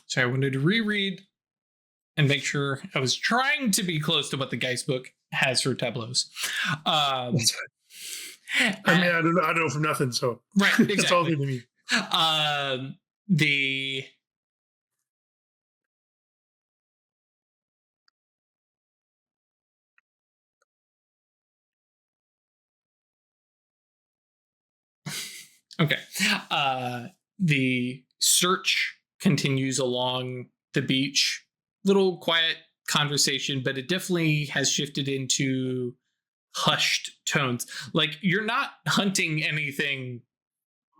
so I wanted to reread and make sure I was trying to be close to what the Geist book has for tableaus. I mean, I don't know from nothing, so right, exactly. It's all good to me. Okay. The search continues along the beach. Little quiet conversation, but it definitely has shifted into hushed tones. Like, you're not hunting anything,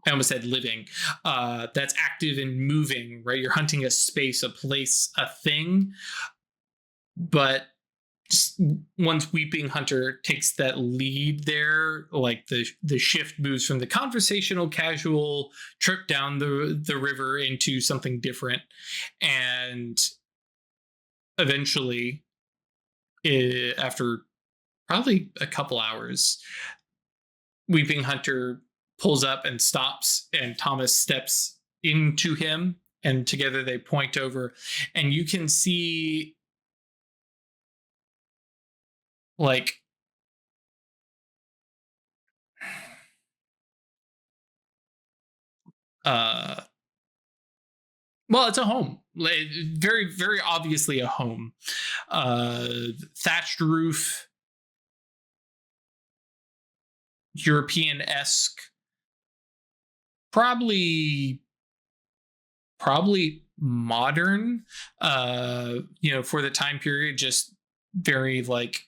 I almost said living, that's active and moving, right? You're hunting a space, a place, a thing. But once Weeping Hunter takes that lead there, like the shift moves from the conversational casual trip down the river into something different. And eventually, after probably a couple hours, Weeping Hunter pulls up and stops, and Thomas steps into him, and together they point over, and you can see like well, it's a home. Very, very obviously a home. Thatched roof, European-esque, probably modern, for the time period, just very like,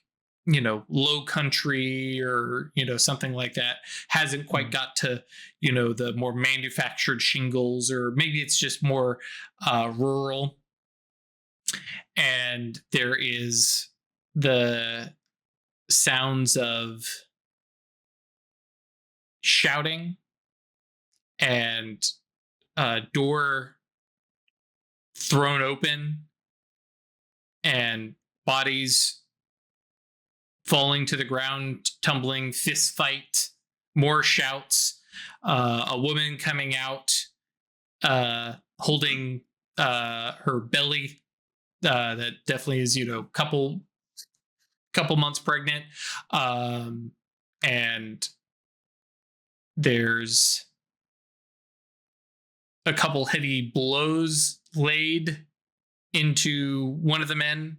low country or, something like that. Hasn't quite got to, the more manufactured shingles, or maybe it's just more rural. And there is the sounds of shouting and a door thrown open and bodies falling to the ground, tumbling, fist fight, more shouts, a woman coming out holding her belly, that definitely is, couple months pregnant, and there's a couple heavy blows laid into one of the men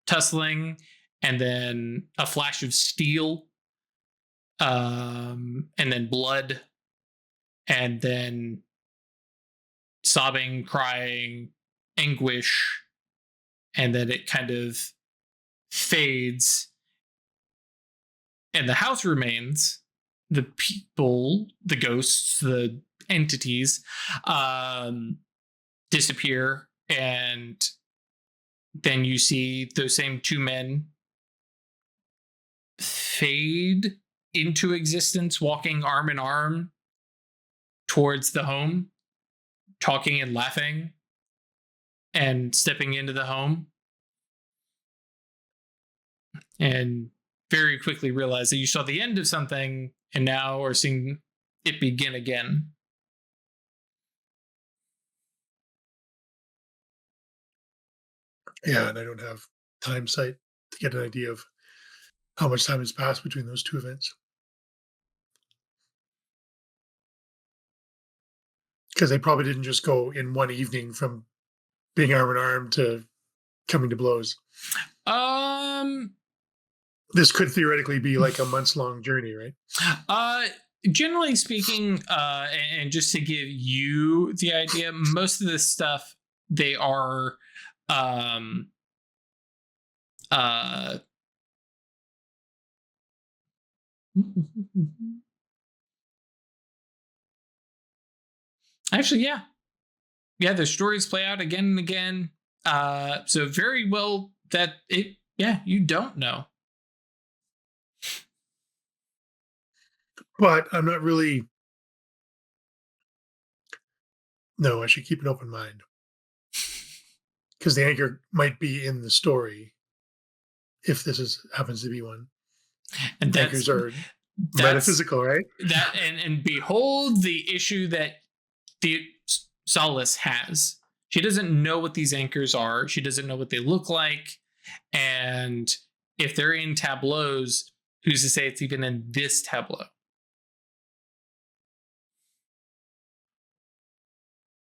tussling, and then a flash of steel, and then blood, and then sobbing, crying, anguish, and then it kind of fades, and the house remains. The people, the ghosts, the entities disappear, and then you see those same two men fade into existence, walking arm in arm towards the home, talking and laughing, and stepping into the home, and very quickly realize that you saw the end of something and now are seeing it begin again. Yeah, and I don't have time sight to get an idea of how much time has passed between those two events. Because they probably didn't just go in one evening from being arm in arm to coming to blows. This could theoretically be like a months-long journey, right? Generally speaking, and just to give you the idea, most of this stuff, they are actually, yeah, the stories play out again and again. So very well that it, you don't know. But I'm not really. No, I should keep an open mind because the anchor might be in the story if this happens to be one. And anchors are metaphysical, right? That and behold the issue that the Solace has. She doesn't know what these anchors are. She doesn't know what they look like. And if they're in tableaus, who's to say it's even in this tableau?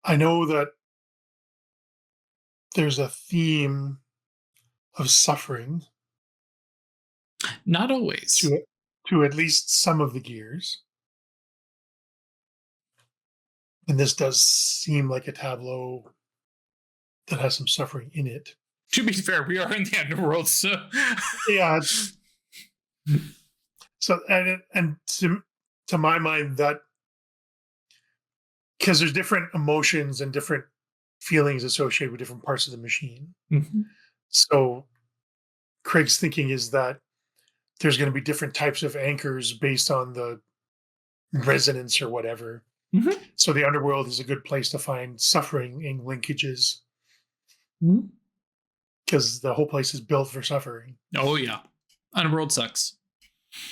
I know that there's a theme of suffering. Not always. To at least some of the gears. And this does seem like a tableau that has some suffering in it. To be fair, we are in the underworld, so yeah. So and to my mind, that because there's different emotions and different feelings associated with different parts of the machine. Mm-hmm. So Craig's thinking is that there's going to be different types of anchors based on the resonance or whatever. Mm-hmm. So the underworld is a good place to find suffering in linkages. Because the whole place is built for suffering. Oh, yeah. Underworld sucks.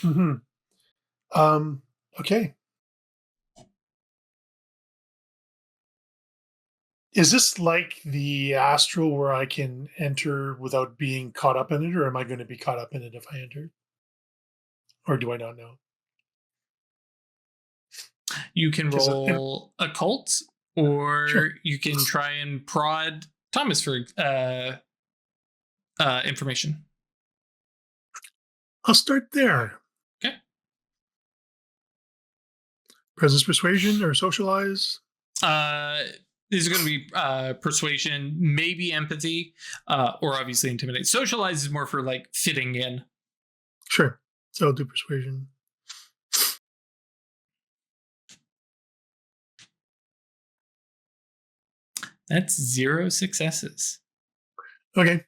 Mm-hmm. Okay. Is this like the astral where I can enter without being caught up in it, or am I going to be caught up in it if I enter? Or do I not know? You can roll occult, or sure. You can try and prod Thomas for information. I'll start there. Okay. Presence, persuasion, or socialize? This is going to be persuasion, maybe empathy, or obviously intimidate. Socialize is more for like fitting in. Sure. So I'll do persuasion. That's 0 successes. Okay.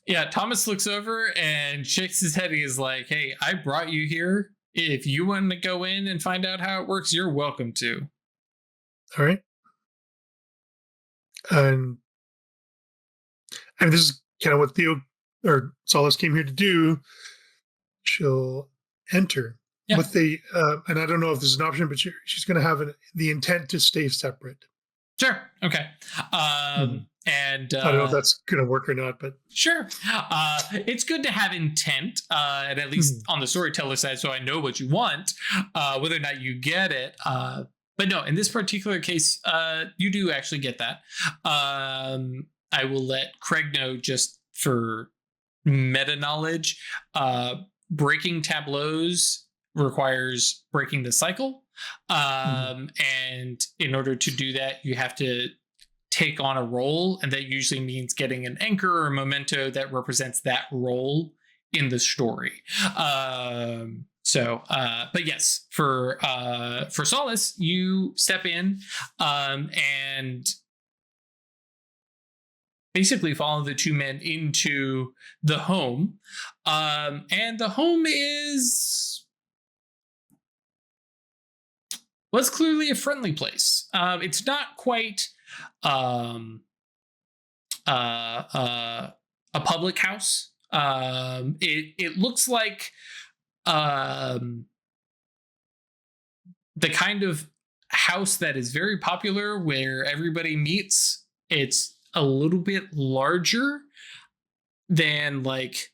Yeah, Thomas looks over and shakes his head. He is like, hey, I brought you here. If you want to go in and find out how it works, you're welcome to. All right. And this is kind of what Theo or Solace came here to do. She'll enter with the, and I don't know if this is an option, but she's going to have the intent to stay separate. Sure. Okay. And I don't know if that's going to work or not, but sure. It's good to have intent, and at least on the storyteller side, so I know what you want, whether or not you get it. But no, in this particular case, you do actually get that. I will let Craig know just for meta knowledge. Breaking tableaus requires breaking the cycle. And in order to do that, you have to take on a role, and that usually means getting an anchor or memento that represents that role in the story. But yes, for Solace, you step in and basically follow the two men into the home. And the home was clearly a friendly place. It's not quite a public house. It looks like the kind of house that is very popular where everybody meets. It's a little bit larger than like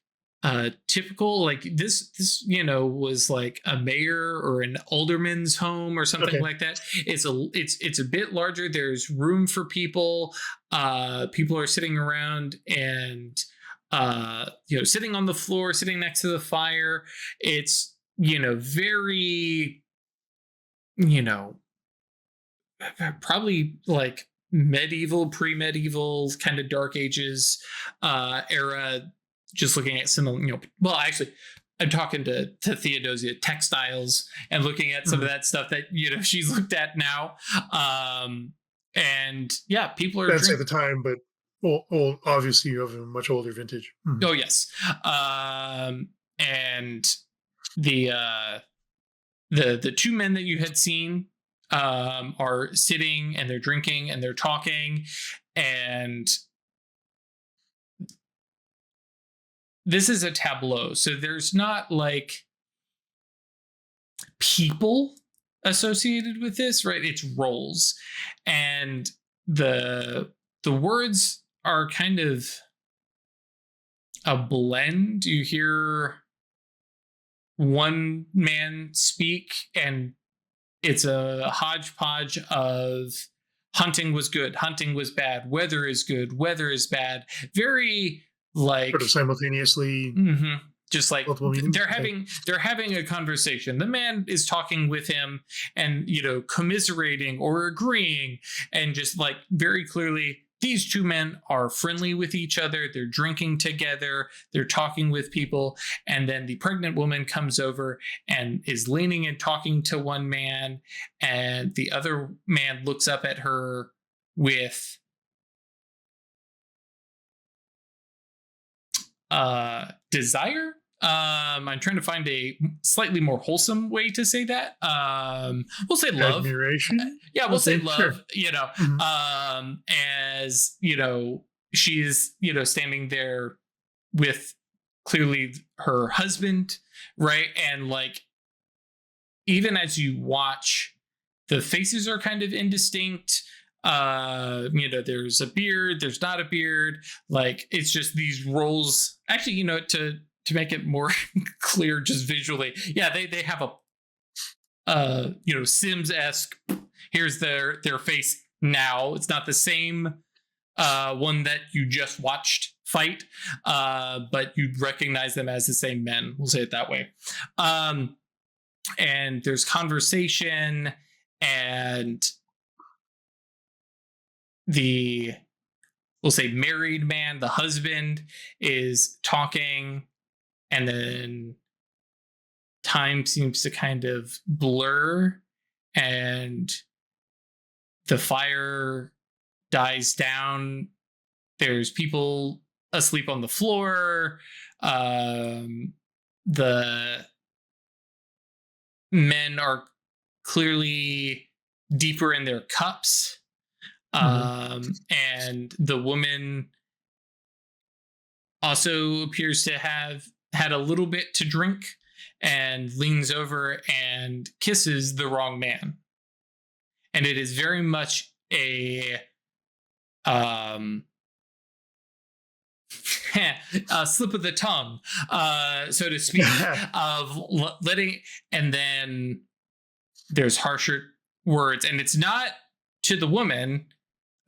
typical, like this was like a mayor or an alderman's home or something like that. It's a bit larger. There's room for people. People are sitting around and sitting on the floor, sitting next to the fire. It's very probably like medieval, pre-medieval kind of Dark Ages era. Just looking at some, actually, I'm talking to Theodosia, textiles, and looking at some of that stuff that she's looked at now. And yeah, people are. That's at the time, but obviously you have a much older vintage. Oh yes, and the two men that you had seen are sitting and they're drinking and they're talking, and this is a tableau, so there's not like people associated with this, right? It's roles, and the words are kind of a blend. You hear one man speak, and it's a hodgepodge of hunting was good, hunting was bad, weather is good, weather is bad. Very like sort of simultaneously. Just like they're having a conversation. The man is talking with him and commiserating or agreeing, and just like very clearly these two men are friendly with each other. They're drinking together. They're talking with people. And then the pregnant woman comes over and is leaning and talking to one man. And the other man looks up at her with desire. I'm trying to find a slightly more wholesome way to say that. We'll say love. Admiration? Yeah, we'll say love, sure. As, she's, standing there with clearly her husband, right? And like, even as you watch, the faces are kind of indistinct. There's a beard, there's not a beard. Like, it's just these roles. Actually, to make it more clear just visually, yeah, they have a Sims-esque, here's their face now. It's not the same one that you just watched fight, but you'd recognize them as the same men. We'll say it that way. And there's conversation, and we'll say married man, the husband, is talking, and then time seems to kind of blur, and the fire dies down. There's people asleep on the floor. The men are clearly deeper in their cups. And the woman also appears to have had a little bit to drink and leans over and kisses the wrong man. And it is very much a slip of the tongue, so to speak, of letting, and then there's harsher words, and it's not to the woman.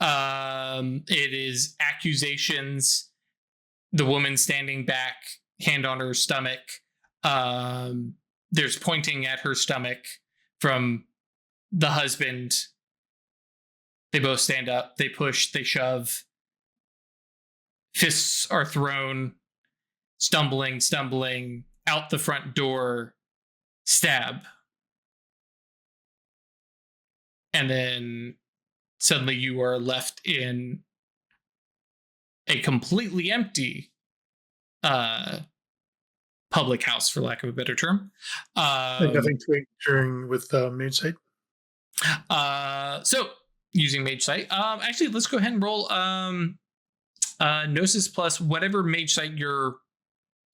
It is accusations the woman standing back, hand on her stomach. There's pointing at her stomach from the husband. They both stand up, they push, they shove. Fists are thrown, stumbling, out the front door, stab. And then suddenly you are left in a completely empty public house, for lack of a better term. Nothing to during with Mage Sight. So using Mage Sight, actually, let's go ahead and roll Gnosis plus whatever Mage Sight you're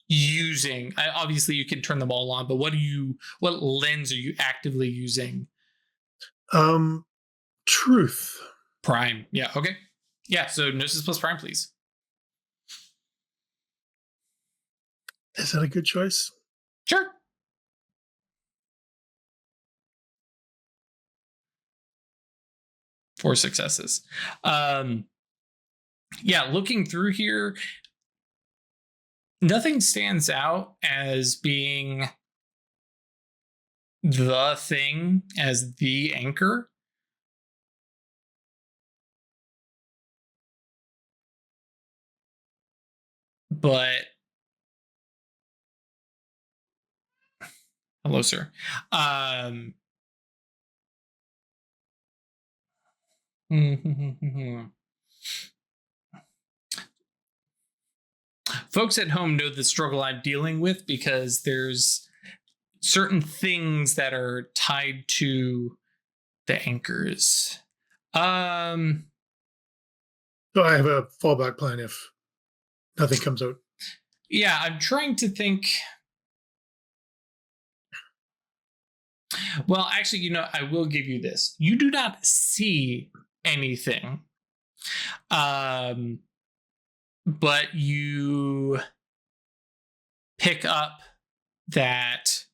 using. Obviously, you can turn them all on, but what lens are you actively using? Truth. Prime. Yeah. Okay. Yeah. So Gnosis plus Prime, please. Is that a good choice? Sure. Four successes. Yeah, looking through here, nothing stands out as being the thing, as the anchor. But hello, sir. Folks at home know the struggle I'm dealing with because there's certain things that are tied to the anchors. So I have a fallback plan if nothing comes out. Yeah, I'm trying to think. Well, actually, I will give you this. You do not see anything. But you pick up that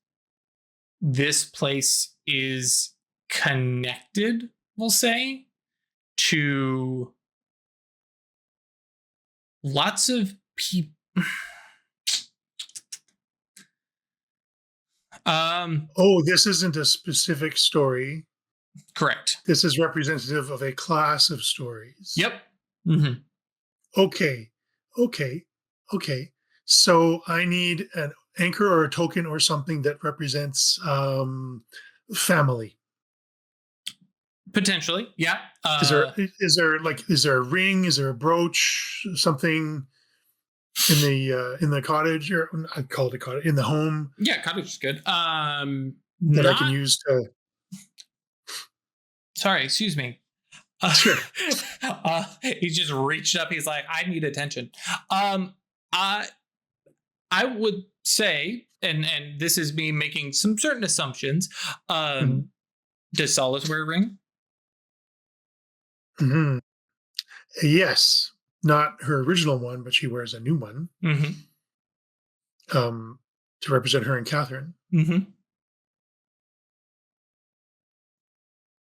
this place is connected, we'll say, to lots of people. This isn't a specific story. Correct. This is representative of a class of stories. Yep. Mm-hmm. Okay. So I need an anchor or a token or something that represents family. Potentially, yeah. Is there a ring? Is there a brooch? Something in the cottage, or I call it a cottage, in the home? Yeah, cottage is good. That I can use to. Sorry, excuse me. Sure. He just reached up. He's like, I need attention. I would say, and this is me making some certain assumptions. Does Solace wear a ring? Mm-hmm. Yes, not her original one, but she wears a new one. Mm-hmm. To represent her and Catherine. Mm-hmm.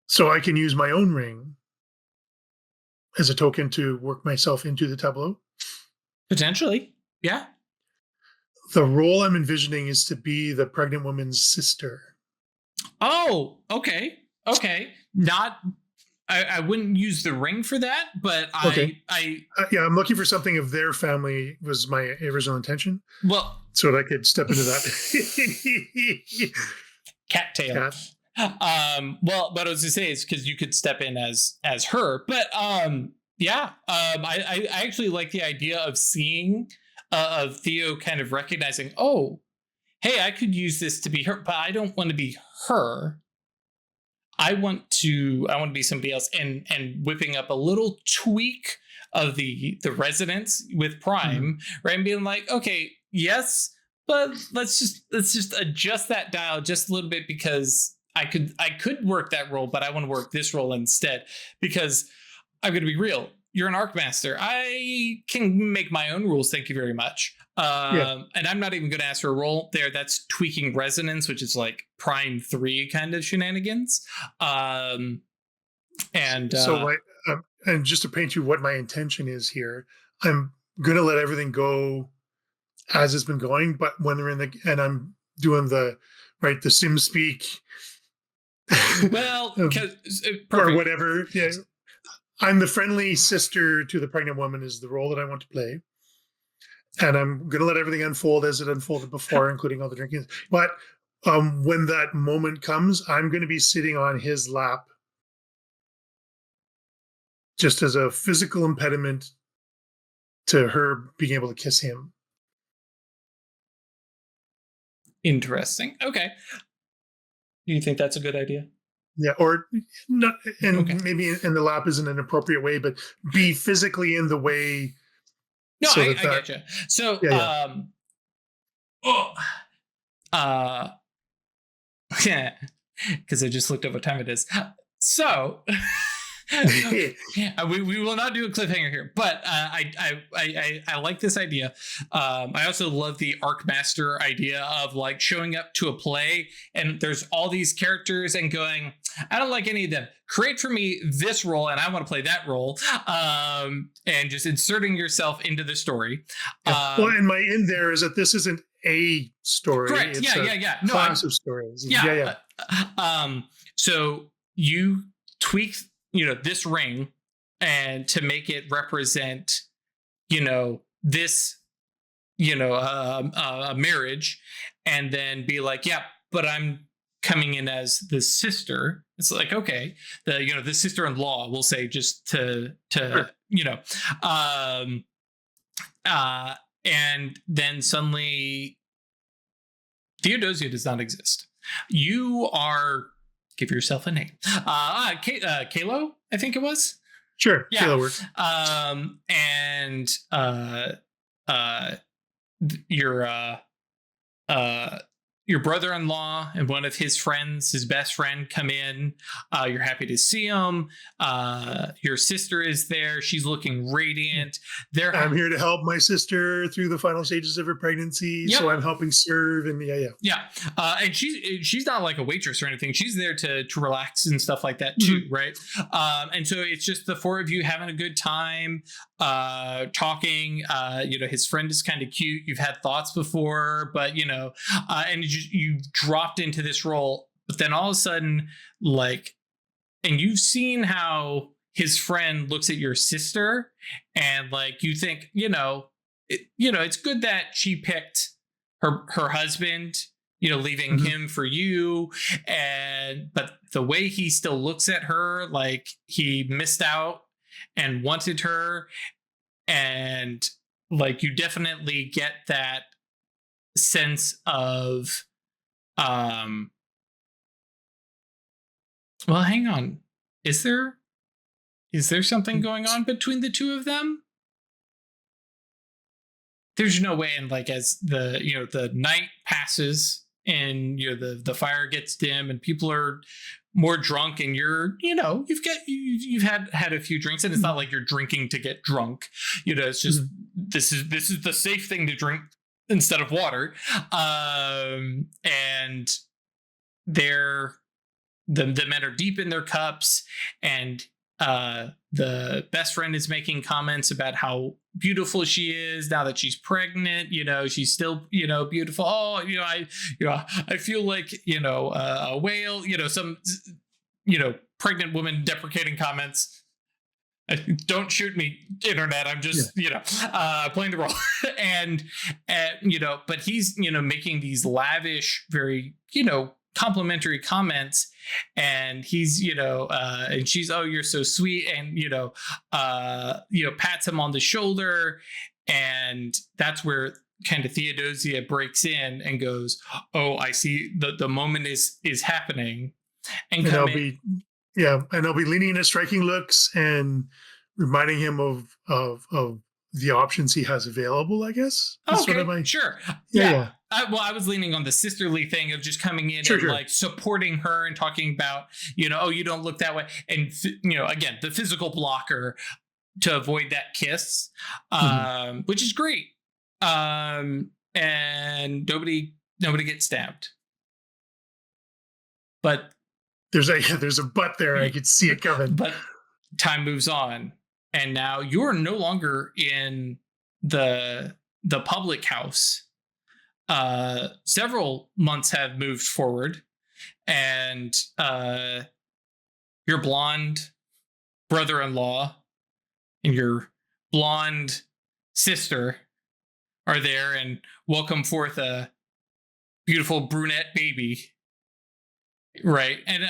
So I can use my own ring as a token to work myself into the tableau? Potentially, yeah. The role I'm envisioning is to be the pregnant woman's sister. Oh, okay. I wouldn't use the ring for that, but okay. I'm looking for something of their family was my original intention. Well, so that I could step into that. Cattail. Well, what I was to say is because you could step in as her, but I actually like the idea of seeing of Theo kind of recognizing, oh, hey, I could use this to be her, but I don't want to be her. I want to be somebody else, and whipping up a little tweak of the resonance with Prime, right? And being like, okay, yes, but let's just adjust that dial just a little bit, because I could work that role, but I want to work this role instead, because I'm going to be real. You're an Arcmaster. I can make my own rules. Thank you very much. And I'm not even going to ask for a roll there. That's tweaking resonance, which is like Prime 3 kind of shenanigans. And just to paint you what my intention is here, I'm gonna let everything go as it's been going. But when they're and I'm doing the sim speak, Well, or whatever. Yeah, I'm the friendly sister to the pregnant woman is the role that I want to play. And I'm going to let everything unfold as it unfolded before, including all the drinking. But when that moment comes, I'm going to be sitting on his lap just as a physical impediment to her being able to kiss him. Interesting. Okay. Do you think that's a good idea? Yeah, or not, and maybe in the lap isn't an appropriate way, but be physically in the way. No, I get you. So, yeah. Yeah, because I just looked up what time it is. So, we will not do a cliffhanger here, but I like this idea. I also love the Arc Master idea of like showing up to a play and there's all these characters and going, I don't like any of them. Create for me this role and I want to play that role, and just inserting yourself into the story. Well, and my in there is that this isn't a story. Correct. It's yeah. No, class of stories. Yeah. So you tweak, this ring, and to make it represent, this, a marriage, and then be like, yeah, but I'm coming in as the sister. It's like, okay, the sister-in-law, we'll say, just to Sure. And then suddenly Theodosia does not exist. You are, give yourself a name. Kalo, I think it was. Sure. Yeah. Kalo works. And your brother-in-law and one of his friends, his best friend, come in. You're happy to see him. Your sister is there. She's looking radiant. I'm here to help my sister through the final stages of her pregnancy. Yep. So I'm helping serve. And yeah. And she's not like a waitress or anything. She's there to relax and stuff like that too, right? And so it's just the four of you having a good time, talking. His friend is kind of cute. You've had thoughts before, but and you dropped into this role, but then all of a sudden, and you've seen how his friend looks at your sister, and you think, it's good that she picked her husband, leaving him for you, but the way he still looks at her, like he missed out and wanted her, and you definitely get that sense of well, hang on, is there something going on between the two of them? There's no way. And as the night passes and the fire gets dim and people are more drunk and you've had a few drinks, and it's not like you're drinking to get drunk, it's just this is the safe thing to drink instead of water, and the men are deep in their cups, and the best friend is making comments about how beautiful she is now that she's pregnant. She's still beautiful. Oh, I feel like a whale. Some pregnant woman deprecating comments. Don't shoot me, internet. I'm just playing the role, and but he's making these lavish, very complimentary comments, and he's and she's, oh, you're so sweet, and pats him on the shoulder, and that's where kind of Theodosia breaks in and goes, oh, I see the moment is happening, and I'll be leaning into striking looks and reminding him of the options he has available, I guess. Okay, sure. Yeah. I was leaning on the sisterly thing of just coming in and supporting her and talking about, oh, you don't look that way. And, again, the physical blocker to avoid that kiss, which is great. And nobody gets stabbed. But there's a butt there. I could see it coming. But time moves on. And now you're no longer in the public house, several months have moved forward, and your blonde brother-in-law and your blonde sister are there and welcome forth a beautiful brunette baby, right? And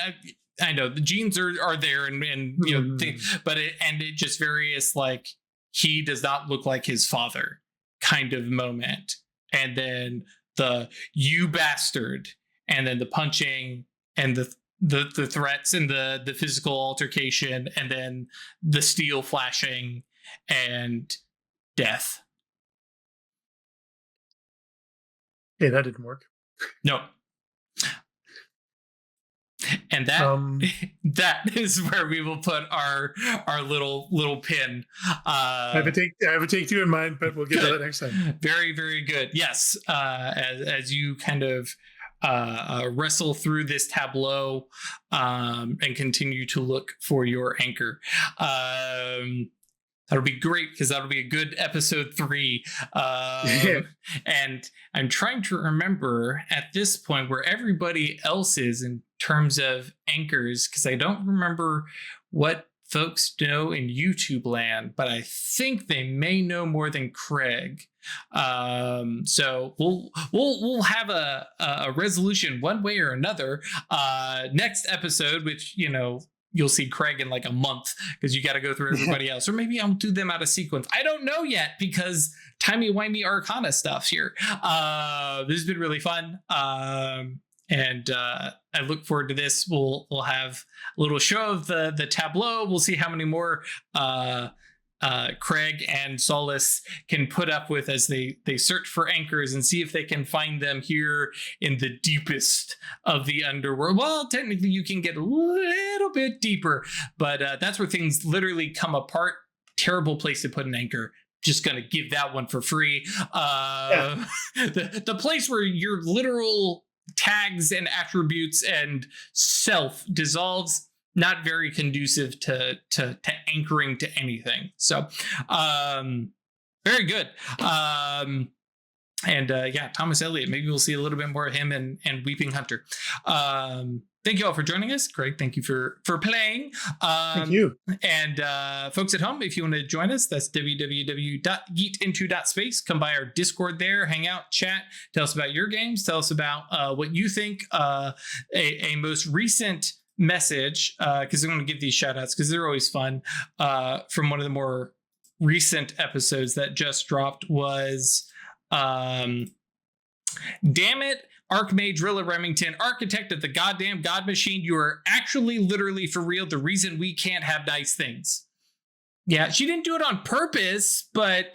I know the genes are there, and you know, but it just various, like, he does not look like his father kind of moment, and then the "you bastard," and then the punching, and the threats, and the physical altercation, and then the steel flashing, and death. Hey, that didn't work. No. And that that is where we will put our little pin. I have a take two in mind, but we'll get to that next time. Very, very good. Yes, as you kind of wrestle through this tableau and continue to look for your anchor. That'll be great, because that'll be a good episode 3. And I'm trying to remember at this point where everybody else is in terms of anchors, because I don't remember what folks know in YouTube land, but I think they may know more than Craig. So we'll have a resolution one way or another next episode, which, you know, you'll see Craig in like a month, because you got to go through everybody else. Or maybe I'll do them out of sequence. I don't know yet, because timey-wimey Arcana stuff here. This has been really fun. And I look forward to this. We'll have a little show of the tableau. We'll see how many more Craig and Solace can put up with as they search for anchors, and see if they can find them here in the deepest of the underworld. Well, technically you can get a little bit deeper, but that's where things literally come apart. Terrible place to put an anchor. Just gonna give that one for free. The place where your literal tags and attributes and self dissolves, not very conducive to anchoring to anything. So very good. Yeah, Thomas Elliott, maybe we'll see a little bit more of him and Weeping Hunter. Thank you all for joining us. Craig, thank you for playing. Thank you. And folks at home, if you want to join us, that's www.geekinto.space. Come by our Discord there, hang out, chat, tell us about your games, tell us about what you think. A most recent message, because I'm going to give these shout outs because they're always fun, from one of the more recent episodes that just dropped was damn it, Archmage Rilla Remington, architect of the goddamn God Machine. You are actually literally for real the reason we can't have nice things. Yeah, she didn't do it on purpose, but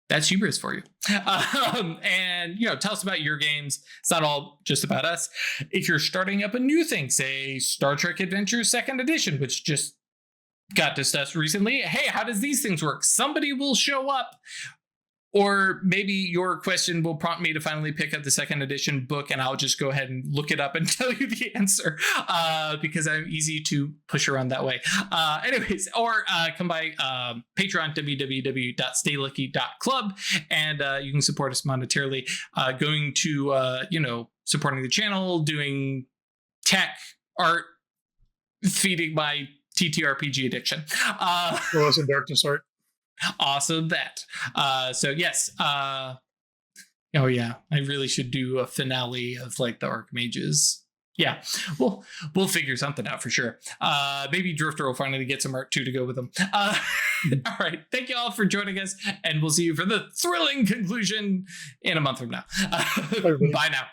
that's hubris for you. And, you know, tell us about your games. It's not all just about us. If you're starting up a new thing, say Star Trek Adventures 2nd Edition, which just got discussed recently. Hey, how does these things work? Somebody will show up. Or maybe your question will prompt me to finally pick up the 2nd edition book, and I'll just go ahead and look it up and tell you the answer, because I'm easy to push around that way. Anyways, or come by Patreon, www.staylucky.club, and you can support us monetarily, going to, supporting the channel, doing tech, art, feeding my TTRPG addiction. Glows and Darkness art. Awesome that. So yes. Oh yeah, I really should do a finale of like the Archmages. Yeah, we'll figure something out for sure. Maybe Drifter will finally get some art too to go with them. All right, thank you all for joining us, and we'll see you for the thrilling conclusion in a month from now. Bye now.